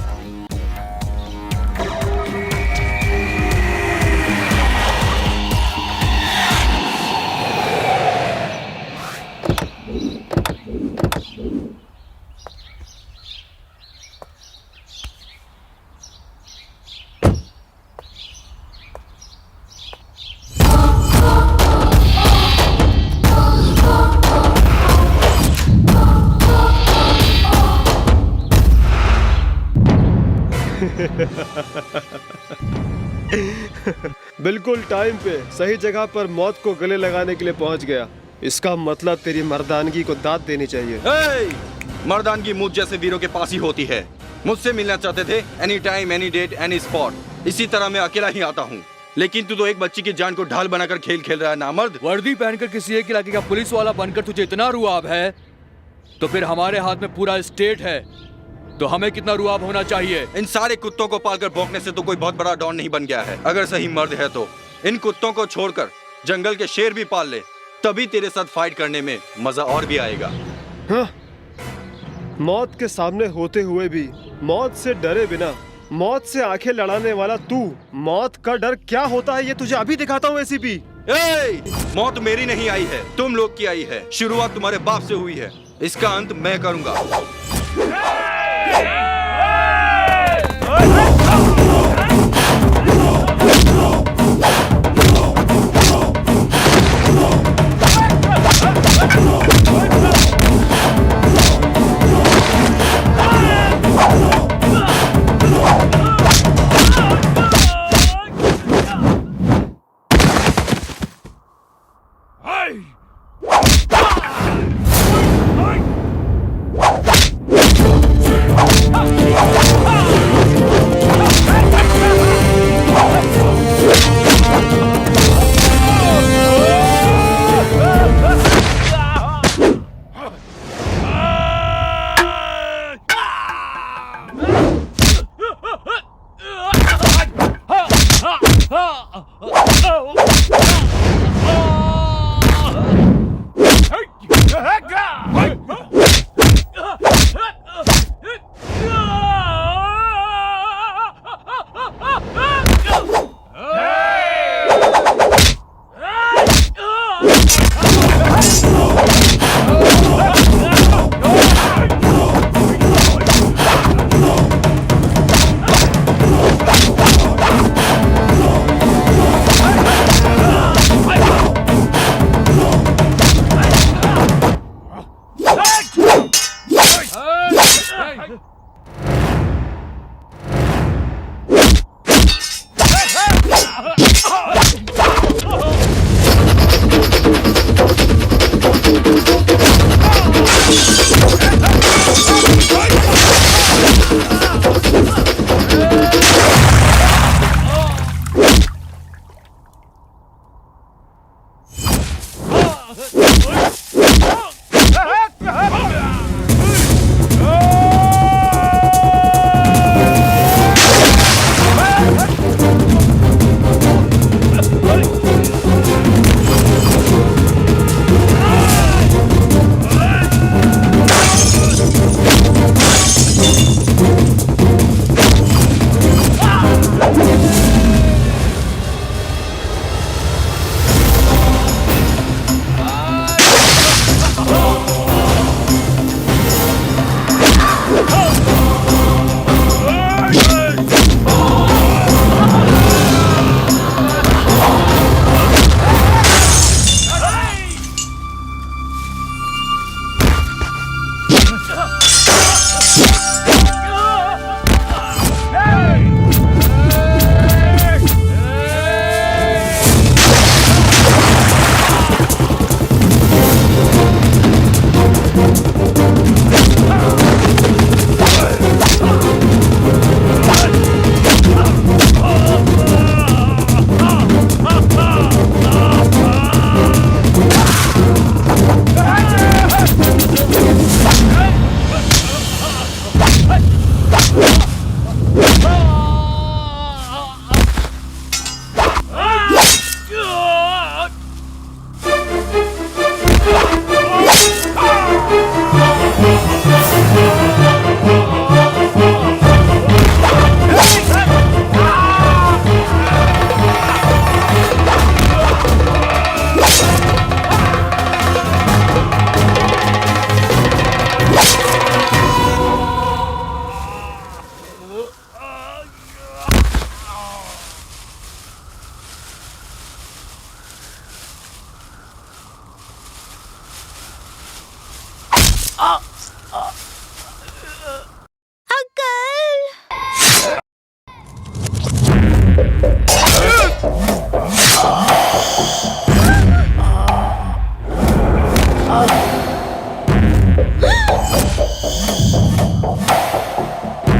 बिल्कुल टाइम पे सही जगह पर मौत को गले लगाने के लिए पहुंच गया। इसका मतलब तेरी मर्दानगी को दाद देनी चाहिए। मर्दानगी मुझ जैसे वीरों के पास ही होती है। मुझसे मिलना चाहते थे, any time, any date, any spot. इसी तरह मैं अकेला ही आता हूँ, लेकिन तू तो एक बच्ची की जान को ढाल बनाकर खेल खेल रहा है नामर्द। वर्दी पहनकर किसी एक इलाके का पुलिस वाला बनकर तुझे इतना रुआब है, तो फिर हमारे हाथ में पूरा स्टेट है, तो हमें कितना रुआब होना चाहिए। इन सारे कुत्तों को पालकर भौंकने से तो कोई बहुत बड़ा डॉन नहीं बन गया है। अगर सही मर्द है तो इन कुत्तों को छोड़कर जंगल के शेर भी पाल ले, तभी तेरे साथ फाइट करने में मजा और भी आएगा। हाँ? मौत के सामने होते हुए भी मौत से डरे बिना मौत से आंखें लड़ाने वाला तू, मौत का डर क्या होता है ये तुझे अभी दिखाता हूँ एसीपी। मौत मेरी नहीं आई है, तुम लोग की आई है। शुरुआत तुम्हारे बाप से हुई है, इसका अंत मैं करूंगा।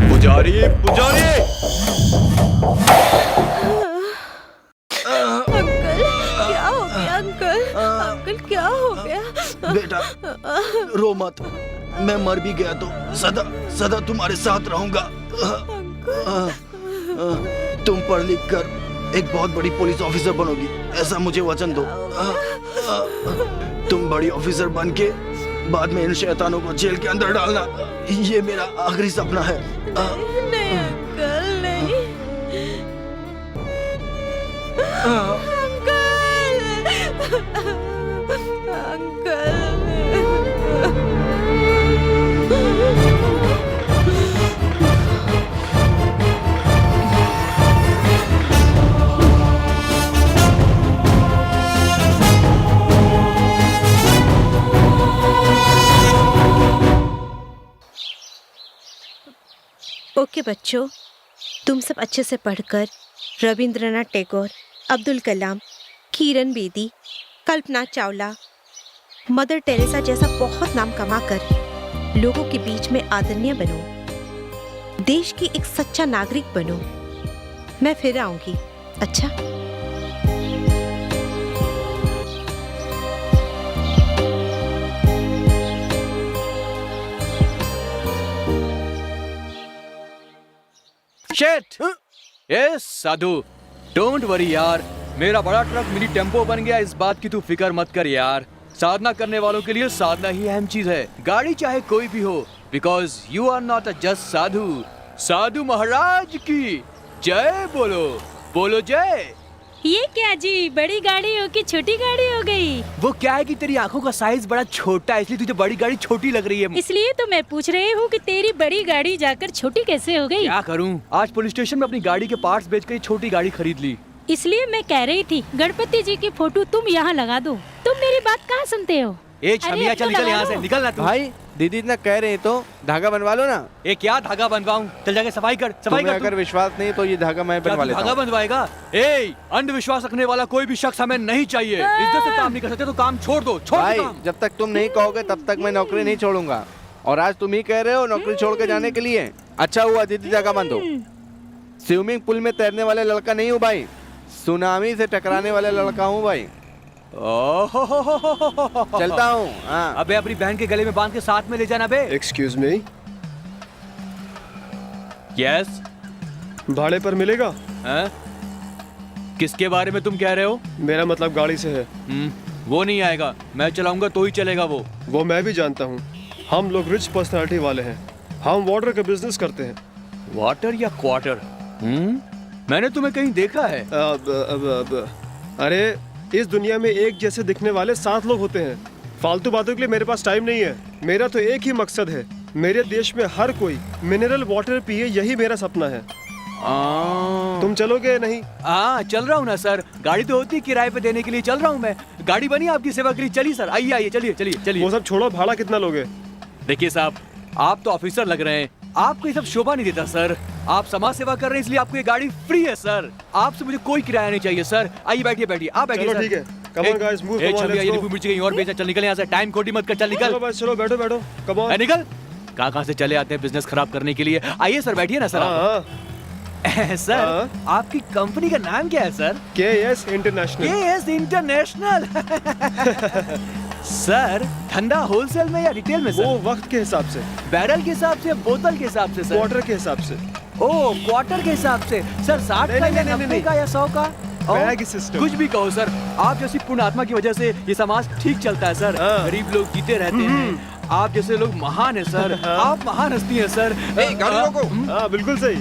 पुजारी पुजारी क्या हो गया अंकल? अंकल क्या हो गया? बेटा रो मत, मैं मर भी गया तो सदा सदा तुम्हारे साथ रहूंगा। तुम पढ़ लिख कर एक बहुत बड़ी पुलिस ऑफिसर बनोगी, ऐसा मुझे वचन दो। तुम बड़ी ऑफिसर बन के बाद में इन शैतानों को जेल के अंदर डालना, ये मेरा आखिरी सपना है। नहीं अंकल नहीं। ओके बच्चों, तुम सब अच्छे से पढ़कर रविंद्रनाथ टैगोर, अब्दुल कलाम, किरण बेदी, कल्पना चावला, मदर टेरेसा जैसा बहुत नाम कमाकर लोगों के बीच में आदरणीय बनो, देश की एक सच्चा नागरिक बनो। मैं फिर आऊंगी। अच्छा? Shit! Yes Sadhu, don't worry यार, मेरा बड़ा ट्रक मिनी टेम्पो बन गया, इस बात की तू फिक्र मत कर यार। साधना करने वालों के लिए साधना ही अहम चीज है, गाड़ी चाहे कोई भी हो, because you are not a just sadhu. साधु महाराज की जय बोलो, बोलो जय। ये क्या जी, बड़ी गाड़ी हो कि छोटी गाड़ी हो गई? वो क्या है कि तेरी आंखों का साइज बड़ा छोटा है, इसलिए तुझे बड़ी गाड़ी छोटी लग रही है। इसलिए तो मैं पूछ रही हूँ कि तेरी बड़ी गाड़ी जाकर छोटी कैसे हो गई? क्या करूँ, आज पुलिस स्टेशन में अपनी गाड़ी के पार्ट्स बेचकर छोटी गाड़ी खरीद ली। इसलिए मैं कह रही थी गणपति जी की फोटो तुम यहाँ लगा दो। तुम मेरी बात कहाँ सुनते हो? ए छमिया, चल निकल यहाँ से, निकल ना तू। भाई दीदी इतना कह रहे हैं तो धागा बनवा लो ना। ए क्या धागा बनवाऊं, चल जाके सफाई कर, सफाई कर। अगर विश्वास नहीं तो ये धागा मैं बनवा लेता हूं। धागा बनवाएगा? ए अंधविश्वास रखने वाला कोई भी शख्स हमें नहीं चाहिए। इज्जत से काम नहीं कर सकते तो काम छोड़ दो, छोड़ दो काम। जब तक तुम नहीं कहोगे तब तक मैं नौकरी नहीं छोड़ूंगा, और आज तुम ही कह रहे हो नौकरी छोड़ के जाने के लिए। अच्छा हुआ दीदी धागा बंद हो। स्विमिंग पूल में तैरने वाले लड़का नहीं हूँ भाई, सुनामी से टकराने वाले लड़का हूँ भाई। चलता हूँ। अबे अपनी बहन के गले में बांध के साथ में ले जाना बे। Excuse me. यस। भाड़े पर मिलेगा? किसके बारे में तुम कह रहे हो? मेरा मतलब गाड़ी से है। वो नहीं आएगा, मैं चलाऊंगा तो ही चलेगा वो मैं भी जानता हूँ। हम लोग रिच पर्सनालिटी वाले हैं, हम वाटर का बिजनेस करते हैं। वाटर या क्वार्टर? मैंने तुम्हें कहीं देखा है। अरे इस दुनिया में एक जैसे दिखने वाले 7 लोग होते हैं। फालतू बातों के लिए मेरे पास टाइम नहीं है। मेरा तो एक ही मकसद है, मेरे देश में हर कोई मिनरल वाटर पिए, यही मेरा सपना है। तुम चलोगे नहीं? चल रहा हूँ ना सर, गाड़ी तो होती है किराए पे देने के लिए, चल रहा हूँ मैं। गाड़ी बनी आपकी सेवा के लिए, चलिए सर, आइए आइए, चलिए चलिए चलिए। वो सब छोड़ो, भाड़ा कितना लोगे? देखिए साहब, आप तो ऑफिसर लग रहे हैं, आपको ये सब शोभा नहीं देता सर। आप समाज सेवा कर रहे हैं इसलिए आपको ये गाड़ी फ्री है सर। आपसे मुझे कोई किराया नहीं चाहिए सर। आइए बैठिए बैठिए, आप बैठिए सर। ठीक है, come on guys, move, come on, let's go. मिर्ची कहीं और बेचा, चल निकल यहाँ से, टाइम खोटी मत कर, चल निकल। चलो बस, चलो बैठो बैठो, कम ऑन। निकल। कहाँ से चले आते हैं बिजनेस खराब करने के लिए। आइए सर, बैठिए ना सर। सर आपकी कंपनी का नाम क्या है sir? KS international. KS international. Sir धंधा होलसेल में या रिटेल में सर? वो वक्त के हिसाब से, बैरल के हिसाब से, बोतल के हिसाब से सर? क्वार्टर के हिसाब से। ओह क्वार्टर के हिसाब से सर। 60 का या 90 का या 100 का? Bag system. कुछ भी कहो सर, आप जैसी पुण्यात्मा की वजह से ये समाज ठीक चलता है सर। गरीब लोग जीते रहते हैं, आप जैसे लोग महान है सर। आप महान हस्ती हैं सर। गाड़ी रोको। बिल्कुल सही।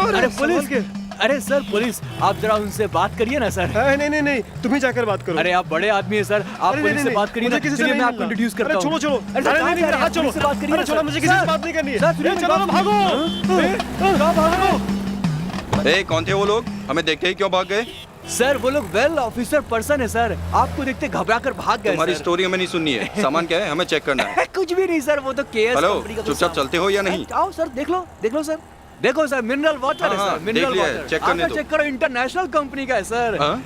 अरे पुलिस के, अरे सर पुलिस, आप जरा उनसे बात करिए ना सर। नहीं नहीं नहीं, तुम ही जाकर बात करो। अरे आप बड़े आदमी हैं सर, आप पुलिस से बात करिए ना। चलिए मैं आपको इंट्रोड्यूस करता हूं। छोड़ो छोड़ो, अरे चलो से बात करिए। छोड़ो, मुझे किसी से बात नहीं करनी है। चलो भागो। कौन थे वो लोग? हमें देखते ही क्यों भाग गए? सर वो लोग वेल ऑफिसर पर्सन है सर, आपको देखते घबरा कर भाग गए। तुम्हारी स्टोरी हमें नहीं सुननी है। सामान क्या है, हमें चेक करना है। कुछ भी नहीं सर, वो तो केएस हेलो, कंपनी का चुपचाप चलते हो या नहीं? आओ सर, देख लो सर। देखो सर, मिनरल वाटर है हाँ, सर, मिनरल देख लिया, वाटर। चेक करने आकर दो। चेक करो, इंटरनेशनल कंपनी का है सर। हाँ?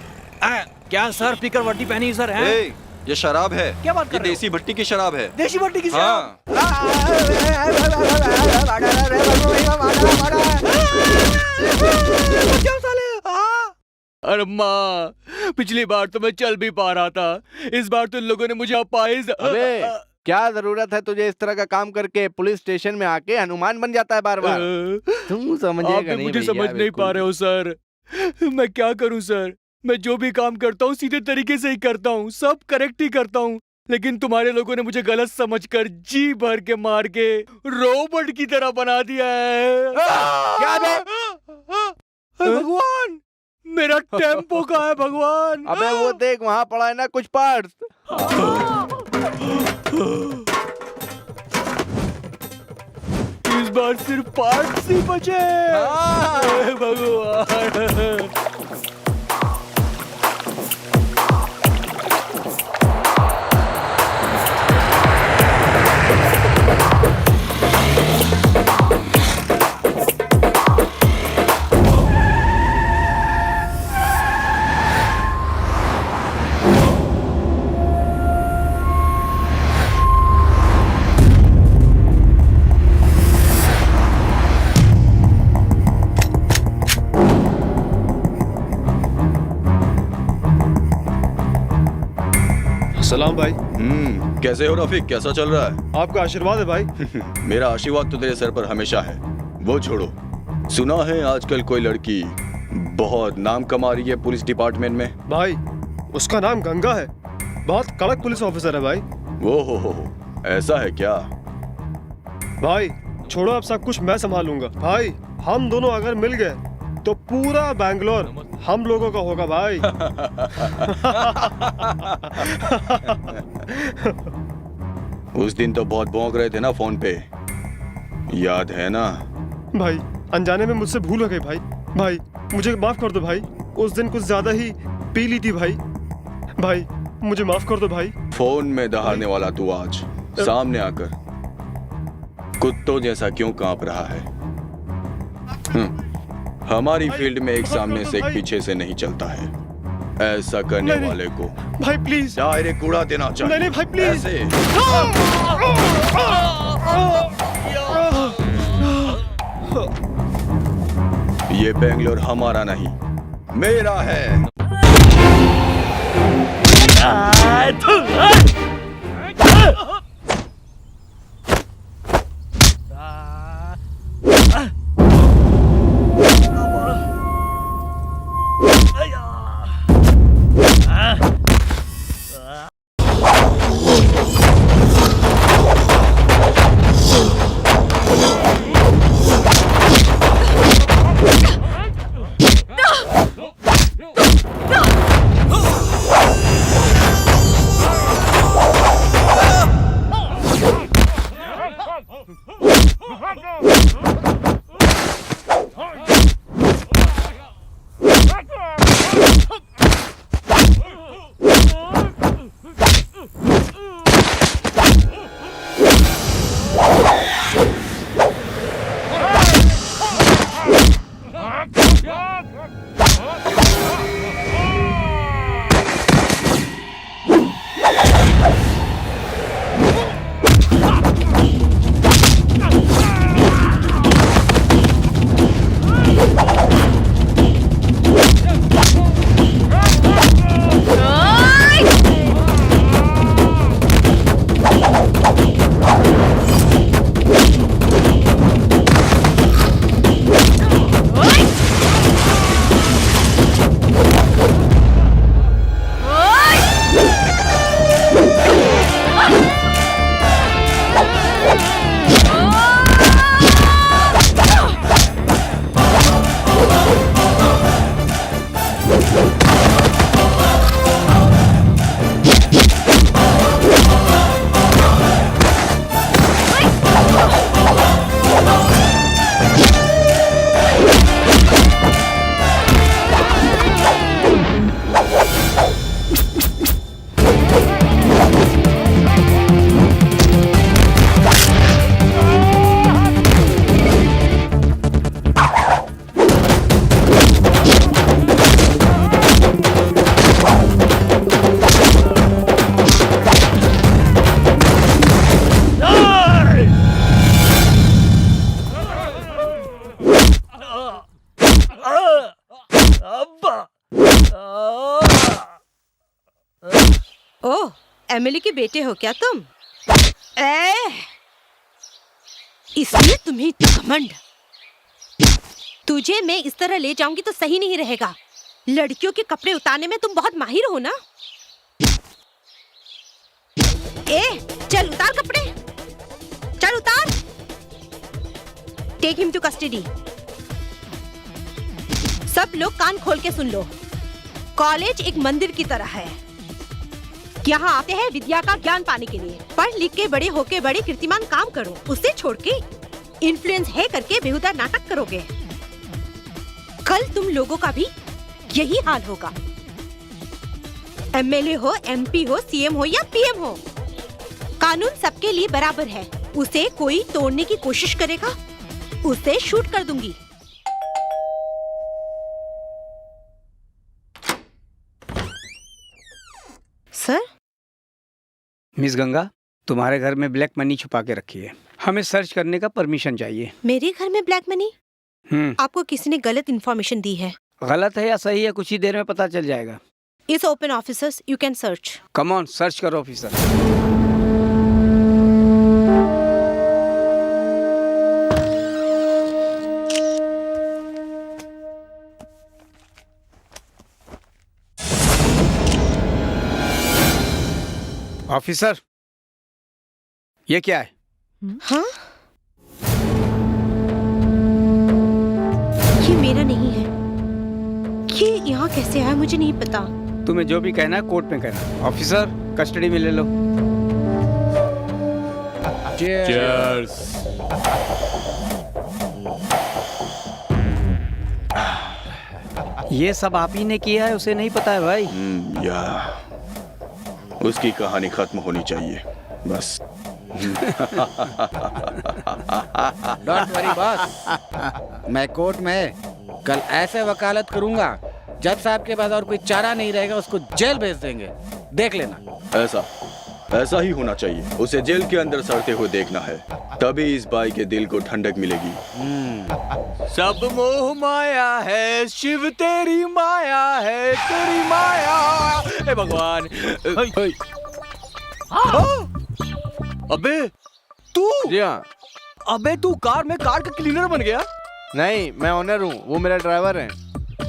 क्या सर पीकर वर्दी पहनी है सर? है ए, ये शराब है। क्या बात कर ये रहे हो? देसी भट्टी की शराब है। देशी भट्टी की हाँ। अरे माँ, पिछली बार तो मैं चल भी पा रहा था, इस बार तो इन लोगों ने मुझे अपाहिज। अबे क्या जरूरत है तुझे इस तरह का काम करके? पुलिस स्टेशन में आके हनुमान बन जाता है बार बार। तुम समझेगा आप भी नहीं मुझे भैया, समझ नहीं बिल्कुल पा रहे हो सर। मैं क्या करूं सर? मैं जो भी काम करता हूँ सीधे तरीके से ही करता हूँ, सब करेक्ट ही करता हूँ, लेकिन तुम्हारे लोगों ने मुझे गलत समझकर जी भर के मार के रोबोट की तरह बना दिया है। क्या बे? भगवान, मेरा टेम्पो कहाँ है भगवान? अबे वो देख, वहाँ पड़ा है ना कुछ पार्ट्स। इस बार सिर्फ पार्ट्स ही बचे। हे भगवान। सलाम भाई। कैसे हो रफीक, कैसा चल रहा है? आपका आशीर्वाद है भाई। मेरा आशीर्वाद तो तेरे सर पर हमेशा है। वो छोड़ो, सुना है आजकल कोई लड़की बहुत नाम कमा रही है पुलिस डिपार्टमेंट में। भाई उसका नाम गंगा है, बहुत कड़क पुलिस ऑफिसर है भाई। वो हो, ऐसा है क्या? भाई छोड़ो, अब सब कुछ मैं संभालूंगा। भाई हम दोनों अगर मिल गए तो पूरा बैंगलोर हम लोगों का होगा भाई। उस दिन तो बहुत भौंक रहे थे ना फोन पे, याद है ना? भाई अनजाने में मुझसे भूल हो गई भाई। भाई मुझे माफ कर दो भाई, उस दिन कुछ ज्यादा ही पी ली थी भाई। भाई मुझे माफ कर दो भाई। फोन में दहाड़ने वाला तू आज सामने आकर कुत्तों जैसा क्यों कांप रहा है? हमारी फील्ड में एक सामने से एक पीछे से नहीं चलता है। ऐसा करने वाले को भाई प्लीज डायरेक्ट कूड़ा देना चाहिए। नहीं भाई प्लीज। ऐसे। ये बेंगलोर हमारा नहीं, मेरा है। ओह, एमिली के बेटे हो क्या तुम? इसलिए तुम्हें इतना घमंड। तुझे मैं इस तरह ले जाऊंगी तो सही नहीं रहेगा। लड़कियों के कपड़े उतारने में तुम बहुत माहिर हो ना? चल उतार कपड़े, चल उतार। Take him to custody. सब लोग कान खोल के सुन लो। कॉलेज एक मंदिर की तरह है। यहाँ आते हैं विद्या का ज्ञान पाने के लिए। पढ़ लिख के बड़े होके बड़े कीर्तिमान काम करो, उसे छोड़ के इन्फ्लुएंस है करके बेहुदा नाटक करोगे। कल तुम लोगों का भी यही हाल होगा। एमएलए हो, एमपी हो, सीएम हो या पीएम हो, कानून सबके लिए बराबर है। उसे कोई तोड़ने की कोशिश करेगा, उसे शूट कर दूंगी। सर? मिस गंगा, तुम्हारे घर में ब्लैक मनी छुपा के रखी है। हमें सर्च करने का परमिशन चाहिए। मेरे घर में ब्लैक मनी? आपको किसी ने गलत इन्फॉर्मेशन दी है। गलत है या सही है कुछ ही देर में पता चल जाएगा। It's open officers, you can search. Come on, search करो ऑफिसर। ऑफिसर, ये क्या है? हाँ? ये मेरा नहीं है। ये यहाँ कैसे आया मुझे नहीं पता। तुम्हें जो भी कहना है कोर्ट में कहना। ऑफिसर, कस्टडी में ले लो। Cheers. ये सब आप ही ने किया है, उसे नहीं पता है भाई। या उसकी कहानी खत्म होनी चाहिए बस। डोंट वरी बॉस, मैं कोर्ट में कल ऐसे वकालत करूंगा, जज साहब के पास और कोई चारा नहीं रहेगा, उसको जेल भेज देंगे, देख लेना। ऐसा ही होना चाहिए। उसे जेल के अंदर सड़ते हुए देखना है, तभी इस भाई के दिल को ठंडक मिलेगी। सब मोह माया है, शिव तेरी माया है, तेरी माया। हे भगवान। अबे तू? अबे तू कार में कार का क्लीनर बन गया? नहीं, मैं ओनर हूँ, वो मेरा ड्राइवर है।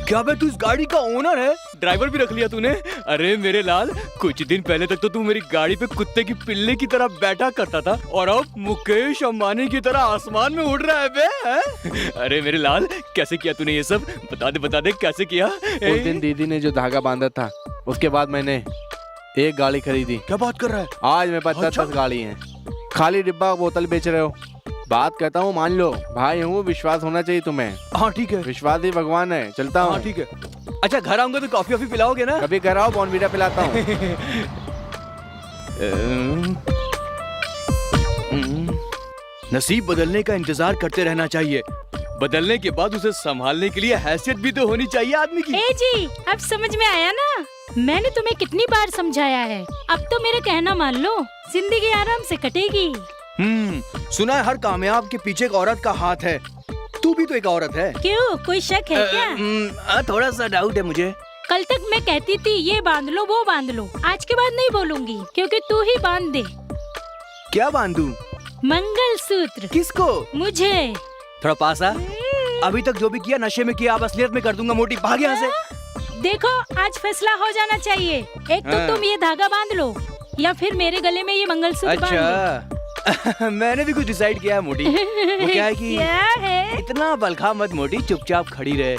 क्या बे तू इस गाड़ी का ओनर है? ड्राइवर भी रख लिया तूने? अरे मेरे लाल, कुछ दिन पहले तक तो तू मेरी गाड़ी पे कुत्ते की पिल्ले की तरह बैठा करता था, और अब मुकेश अंबानी की तरह आसमान में उड़ रहा है बे, है? अरे मेरे लाल, कैसे किया तूने ये सब? बता दे कैसे किया? उस दिन दीदी ने जो धागा बांधा था, उसके बाद मैंने एक गाड़ी खरीदी। क्या बात कर रहा है? आज मेरे पास 10 गाड़ी हैं। खाली डिब्बा बोतल बेच रहे हो? बात कहता हूँ मान लो, भाई हूँ, विश्वास होना चाहिए तुम्हें। हाँ ठीक है, विश्वास ही भगवान है। चलता हूँ। हाँ ठीक है। अच्छा, घर आऊंगा तो कॉफी वॉफी पिलाओगे ना? कभी घर आओ, बॉर्नवीटा पिलाता हूँ। नसीब बदलने का इंतजार करते रहना चाहिए, बदलने के बाद उसे संभालने के लिए हैसियत भी तो होनी चाहिए आदमी की। ए जी, अब समझ में आया ना? मैंने तुम्हें कितनी बार समझाया है, अब तो मेरा कहना मान लो, जिंदगी आराम से कटेगी। सुना है हर कामयाब के पीछे एक औरत का हाथ है। तू भी तो एक औरत है। क्यों, कोई शक है क्या? थोड़ा सा डाउट है मुझे। कल तक मैं कहती थी ये बांध लो वो बांध लो, आज के बाद नहीं बोलूंगी, क्योंकि तू ही बांध दे। क्या बांधू? मंगलसूत्र। किसको? मुझे। थोड़ा पास आ। अभी तक जो भी किया नशे में किया, अब असलियत में कर दूंगा। मोटी भाग यहाँ से। देखो, आज फैसला हो जाना चाहिए। एक तो तुम ये धागा बांध लो, या फिर मेरे गले में ये मंगलसूत्र बांध लो। मैंने भी कुछ डिसाइड किया है मोटी। वो क्या है कि क्या है? इतना बलखा मत मोटी, चुपचाप खड़ी रहे।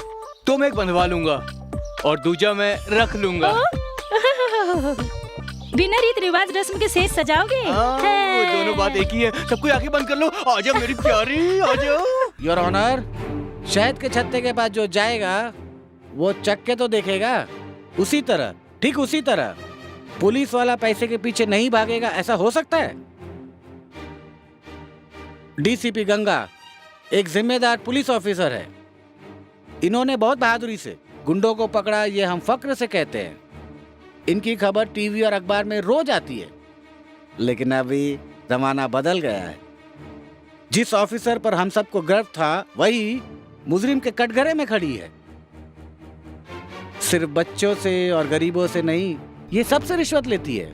तो मैं एक बंधवा लूंगा और दूजा मैं रख लूंगा। बिना रीत रिवाज रस्म के सेज सजाओगे? वो दोनों बात एक ही है। सबको आंखें बंद कर लो। आजा मेरी प्यारी, आजा। योर ऑनर, शहद के छत्ते के पास जो जाएगा वो चक्के तो देखेगा। उसी तरह, ठीक उसी तरह पुलिस वाला पैसे के पीछे नहीं भागेगा। ऐसा हो सकता है? डीसीपी गंगा एक जिम्मेदार पुलिस ऑफिसर है। इन्होंने बहुत बहादुरी से गुंडों को पकड़ा, ये हम फक्र से कहते हैं। इनकी खबर टीवी और अखबार में रोज आती है। लेकिन अभी जमाना बदल गया है। जिस ऑफिसर पर हम सबको गर्व था, वही मुजरिम के कटघरे में खड़ी है। सिर्फ बच्चों से और गरीबों से नहीं, ये सबसे रिश्वत लेती है।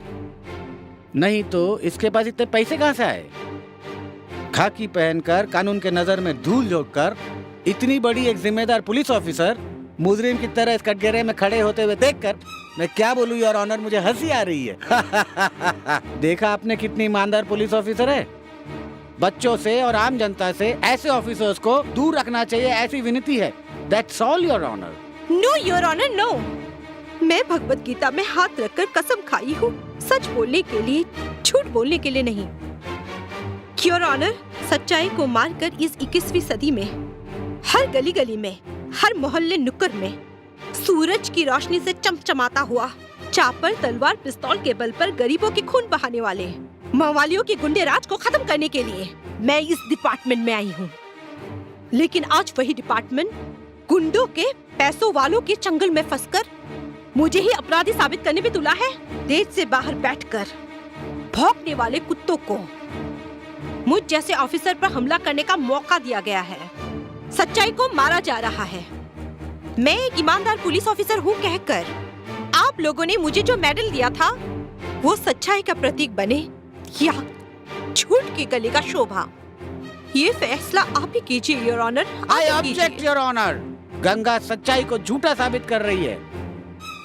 नहीं तो इसके पास इतने पैसे कहाँ से आए? खाकी पहनकर, कानून के नजर में धूल झोंककर इतनी बड़ी एक जिम्मेदार पुलिस ऑफिसर मुजरिम की तरह इस कटघरे में खड़े होते हुए देखकर मैं क्या बोलूं योर ऑनर, मुझे हंसी आ रही है। देखा आपने कितनी ईमानदार पुलिस ऑफिसर है। बच्चों से और आम जनता से ऐसे ऑफिसर्स को दूर रखना चाहिए, ऐसी विनती है। That's all your honour. No your honour, no. मैं भगवत गीता में हाथ रखकर कसम खाई हूँ, सच बोलने के लिए, झूठ बोलने के लिए नहीं। योर ऑनर, सच्चाई को मारकर इस 21वीं सदी में हर गली गली में, हर मोहल्ले नुक्कड़ में सूरज की रोशनी से चमचमाता हुआ, चापर, तलवार, पिस्तौल के बल पर गरीबों के खून बहाने वाले मवालियों के गुंडे राज को खत्म करने के लिए मैं इस डिपार्टमेंट में आई हूँ। लेकिन आज वही डिपार्टमेंट गुंडों के, पैसों वालों के चंगुल में फंसकर मुझे ही अपराधी साबित करने में तुला है। देश से बाहर बैठकर भौंकने वाले कुत्तों को मुझ जैसे ऑफिसर पर हमला करने का मौका दिया गया है। सच्चाई को मारा जा रहा है। मैं एक ईमानदार पुलिस ऑफिसर हूँ कहकर आप लोगों ने मुझे जो मेडल दिया था वो सच्चाई का प्रतीक बने या झूठ की गले का शोभा, ये फैसला आप ही कीजिए your honour. I object your honour. Ganga सच्चाई को झूठा साबित कर रही है।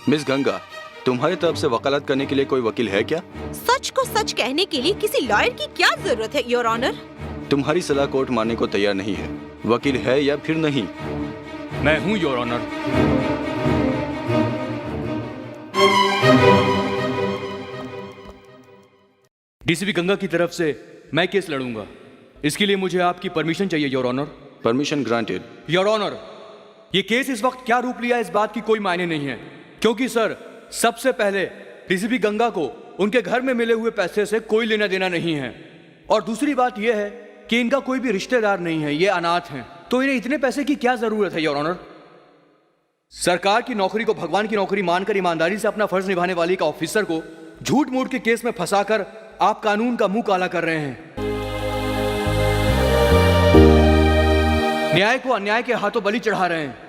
मिस गंगा, तुम्हारी तरफ से वकालत करने के लिए कोई वकील है क्या? सच को सच कहने के लिए किसी लॉयर की क्या जरूरत है योर ऑनर? तुम्हारी सलाह कोर्ट मानने को तैयार नहीं है। वकील है या फिर नहीं? मैं हूं योर ऑनर। डीसीपी गंगा की तरफ से मैं केस लड़ूंगा। इसके लिए मुझे आपकी परमिशन चाहिए your honour. Permission granted. Your honour, ये केस इस वक्त क्या रूप लिया इस बात की कोई मायने नहीं है, क्योंकि सर सबसे पहले डीसीपी गंगा को उनके घर में मिले हुए पैसे से कोई लेना देना नहीं है, और दूसरी बात यह है कि इनका कोई भी रिश्तेदार नहीं है, ये अनाथ हैं, तो इन्हें इतने पैसे की क्या जरूरत है योर ऑनर। सरकार की नौकरी को भगवान की नौकरी मानकर ईमानदारी से अपना फर्ज निभाने वाली का ऑफिसर को झूठ मूठ के केस में फंसाकर आप कानून का मुंह काला कर रहे हैं। न्याय को अन्याय के हाथों बलि चढ़ा रहे हैं।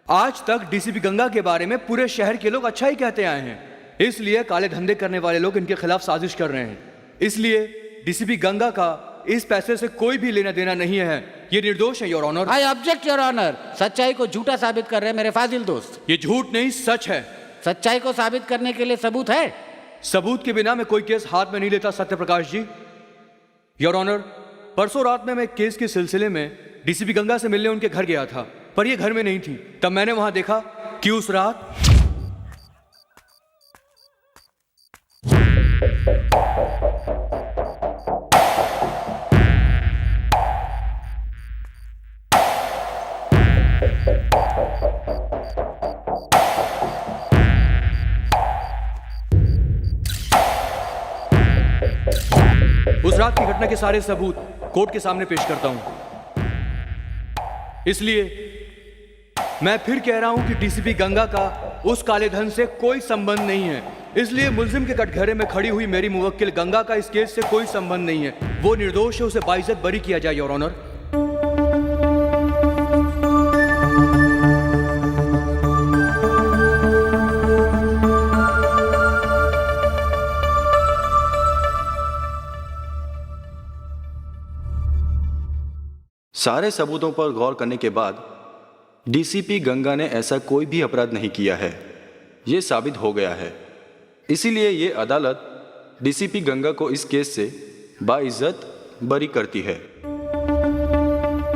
आज तक डीसीपी गंगा के बारे में पूरे शहर के लोग अच्छा ही कहते आए हैं, इसलिए काले धंधे करने वाले लोग इनके खिलाफ साजिश कर रहे हैं। इसलिए डीसीपी गंगा का इस पैसे से कोई भी लेना देना नहीं है, ये निर्दोष है your honour. I object your honour. सच्चाई को झूठा साबित कर रहे हैं मेरे फाजिल दोस्त। ये झूठ नहीं सच है। सच्चाई को साबित करने के लिए सबूत है? सबूत के बिना मैं कोई केस हाथ में नहीं लेता सत्यप्रकाश जी। योर ऑनर, परसों रात में मैं केस के सिलसिले में डीसीपी गंगा से मिलने उनके घर गया था, पर ये घर में नहीं थी। तब मैंने वहां देखा कि उस रात की घटना के सारे सबूत कोर्ट के सामने पेश करता हूं। इसलिए मैं फिर कह रहा हूं कि डीसीपी गंगा का उस काले धन से कोई संबंध नहीं है। इसलिए मुलजिम के कटघरे में खड़ी हुई मेरी मुवक्किल गंगा का इस केस से कोई संबंध नहीं है। वो निर्दोष है, उसे बाइज्जत बरी किया जाए योर ऑनर। सारे सबूतों पर गौर करने के बाद डीसीपी गंगा ने ऐसा कोई भी अपराध नहीं किया है, ये साबित हो गया है। इसीलिए ये अदालत डीसीपी गंगा को इस केस से बाइज्जत बरी करती है।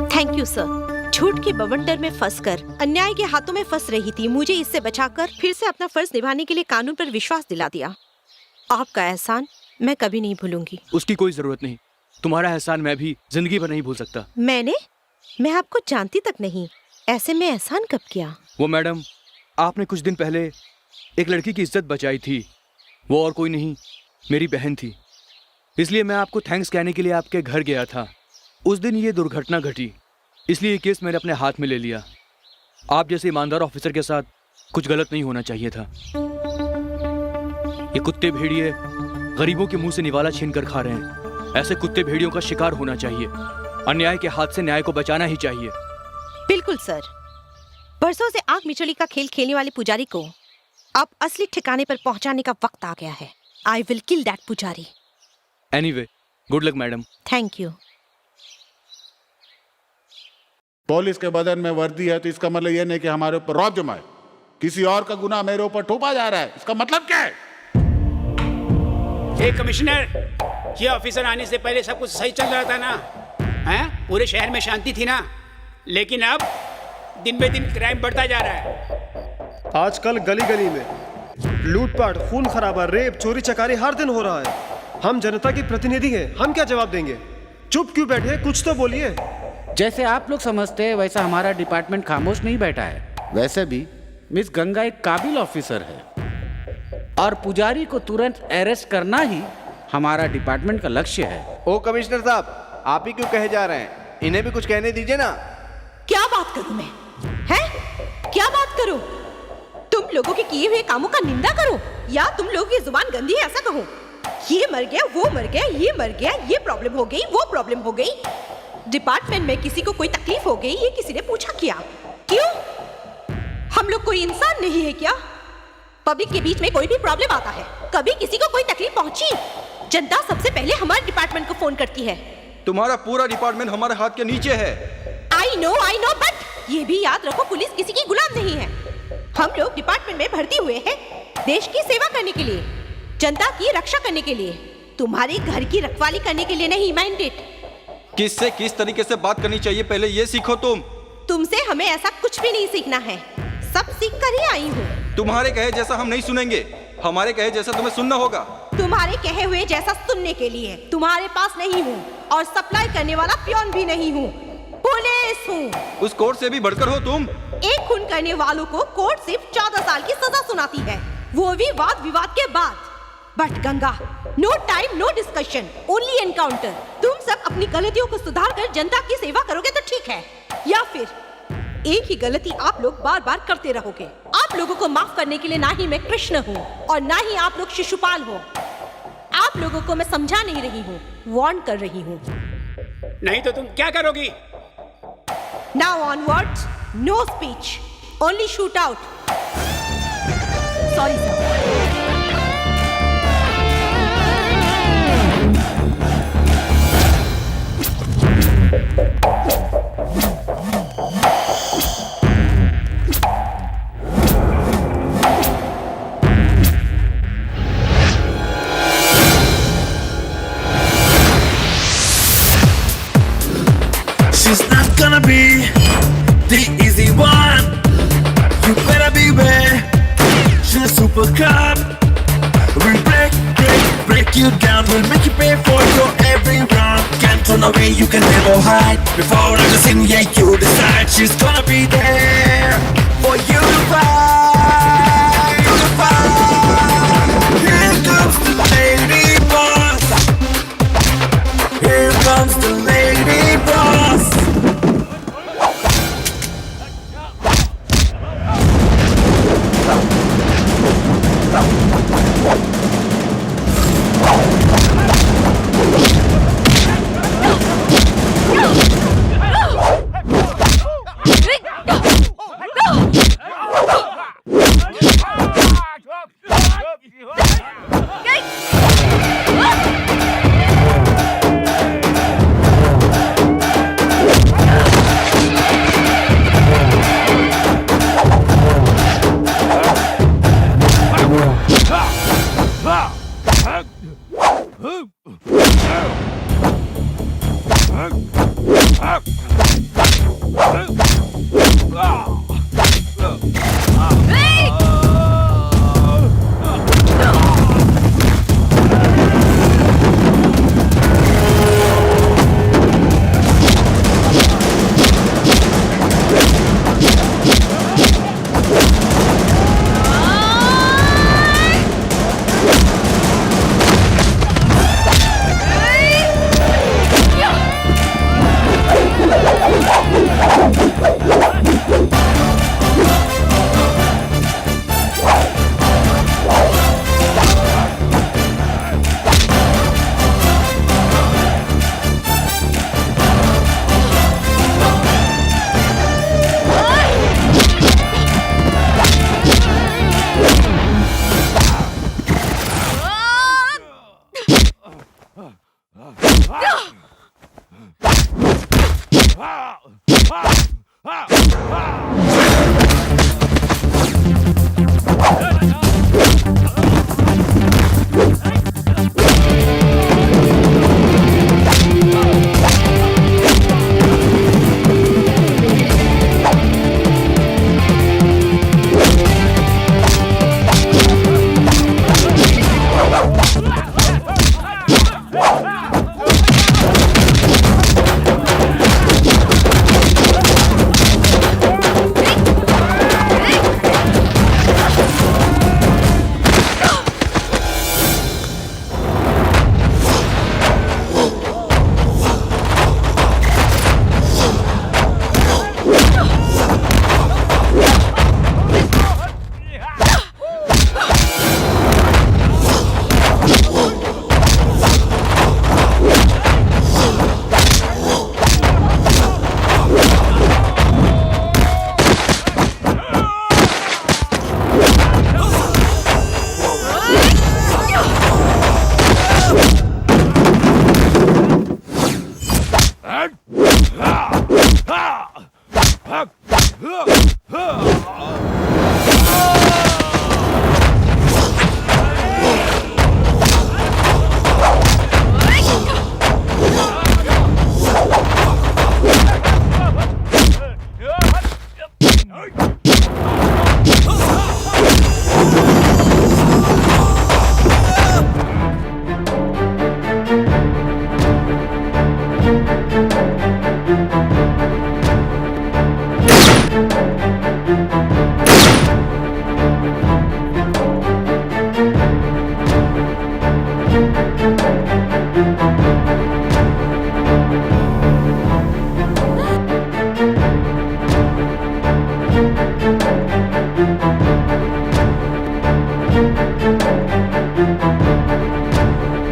Thank you sir. झूठ के बवंडर में फंसकर अन्याय के हाथों में फंस रही थी, मुझे इससे बचाकर फिर से अपना फर्ज निभाने के लिए कानून पर विश्वास दिला दिया। आपका एहसान मैं कभी नहीं भूलूंगी। उसकी कोई जरूरत नहीं, तुम्हारा एहसान मैं भी जिंदगी भर नहीं भूल सकता। मैं आपको जानती तक नहीं, ऐसे में एहसान कब किया? वो मैडम, आपने कुछ दिन पहले एक लड़की की इज्जत बचाई थी, वो और कोई नहीं मेरी बहन थी। इसलिए मैं आपको थैंक्स कहने के लिए आपके घर गया था। उस दिन ये दुर्घटना घटी, इसलिए ये केस मैंने अपने हाथ में ले लिया। आप जैसे ईमानदार ऑफिसर के साथ कुछ गलत नहीं होना चाहिए था। ये कुत्ते भेड़िए गरीबों के मुंह से निवाला छीन कर खा रहे हैं। ऐसे कुत्ते भेड़ियों का शिकार होना चाहिए। अन्याय के हाथ से न्याय को बचाना ही चाहिए। बिल्कुल सर, बरसों से आग मिचोली का खेल खेलने वाले पुजारी को अब असली ठिकाने पर पहुंचाने का वक्त आ गया है। आई विल किल दैट पुजारी। Anyway, good luck madam. Thank you. Police के बदन में वर्दी है तो इसका मतलब यह नहीं कि हमारे ऊपर रौब जमाए। किसी और का गुनाह मेरे ऊपर थोपा जा रहा है, इसका मतलब क्या है? कमिश्नर, ये ऑफिसर आने से पहले सब कुछ सही चल रहा था ना? हैं? पूरे शहर में शांति थी ना? लेकिन अब दिन बे दिन क्राइम बढ़ता जा रहा है। आजकल गली गली में लूटपाट, खून खराबा, रेप, चोरी चकारी हर दिन हो रहा है। हम जनता की प्रतिनिधि हैं, हम क्या जवाब देंगे? चुप क्यों बैठे, कुछ तो बोलिए। जैसे आप लोग समझते हैं वैसा हमारा डिपार्टमेंट खामोश नहीं बैठा है। वैसे भी मिस गंगा एक काबिल ऑफिसर है और पुजारी को तुरंत अरेस्ट करना ही हमारा डिपार्टमेंट का लक्ष्य है। ओ कमिश्नर साहब, आप ही क्यों कहे जा रहे हैं? इन्हें भी कुछ कहने दीजिए ना। क्या बात करूं मैं? हैं? क्या बात करूं? तुम लोगों के किए हुए कामों का निंदा करो या तुम लोगों की जुबान गंदी है ऐसा कहो? ये मर गया, वो मर गया, ये मर गया, ये प्रॉब्लम हो गई, वो प्रॉब्लम हो गई। डिपार्टमेंट में किसी को कोई तकलीफ हो गई, ये किसी ने पूछा क्या? क्यों? हम लोग कोई इंसान नहीं है क्या? पब्लिक के बीच में कोई भी प्रॉब्लम आता है, कभी किसी को कोई तकलीफ पहुंची, जनता सबसे पहले हमारे डिपार्टमेंट को फोन करती है। तुम्हारा पूरा डिपार्टमेंट हमारे हाथ के नीचे है। आई नो, बट ये भी याद रखो, पुलिस किसी की गुलाम नहीं है। हम लोग डिपार्टमेंट में भर्ती हुए हैं देश की सेवा करने के लिए, जनता की रक्षा करने के लिए, तुम्हारे घर की रखवाली करने के लिए नहीं। माइंडेड। किससे किस तरीके से बात करनी चाहिए पहले ये सीखो तुम। तुमसे हमें ऐसा कुछ भी नहीं सीखना है, सब सीख कर ही आई हूँ। तुम्हारे कहे जैसा हम नहीं सुनेंगे, हमारे कहे जैसा तुम्हें सुनना होगा। तुम्हारे कहे हुए जैसा सुनने के लिए तुम्हारे पास नहीं हूँ और सप्लाई करने वाला पियोन भी नहीं हूँ, पुलिस हूँ। उस कोर्ट से भी बढ़कर हो तुम। एक खून करने वालों को कोर्ट सिर्फ 14 साल की सजा सुनाती है, वो भी वाद विवाद के बाद। But Ganga, no time, no discussion, only encounter. तुम सब अपनी गलतियों को सुधार कर जनता की सेवा करोगे तो ठीक है, या फिर एक ही गलती आप लोग बार बार करते रहोगे। आप लोगों को माफ करने के लिए ना ही मैं कृष्ण हूँ और ना ही आप लोग शिशुपाल हो। आप लोगों को मैं समझा नहीं रही हूँ, वार्न कर रही हूँ। नहीं तो तुम क्या करोगी? Now onwards, no speech, only shoot out. Sorry, sir. She's not gonna be the easy one. You better beware. She's a super cop. We'll break you down. We'll make you pay for your every run. Can't run away, you can never hide. Before everything, yeah, you decide. She's gonna be there for you to fight.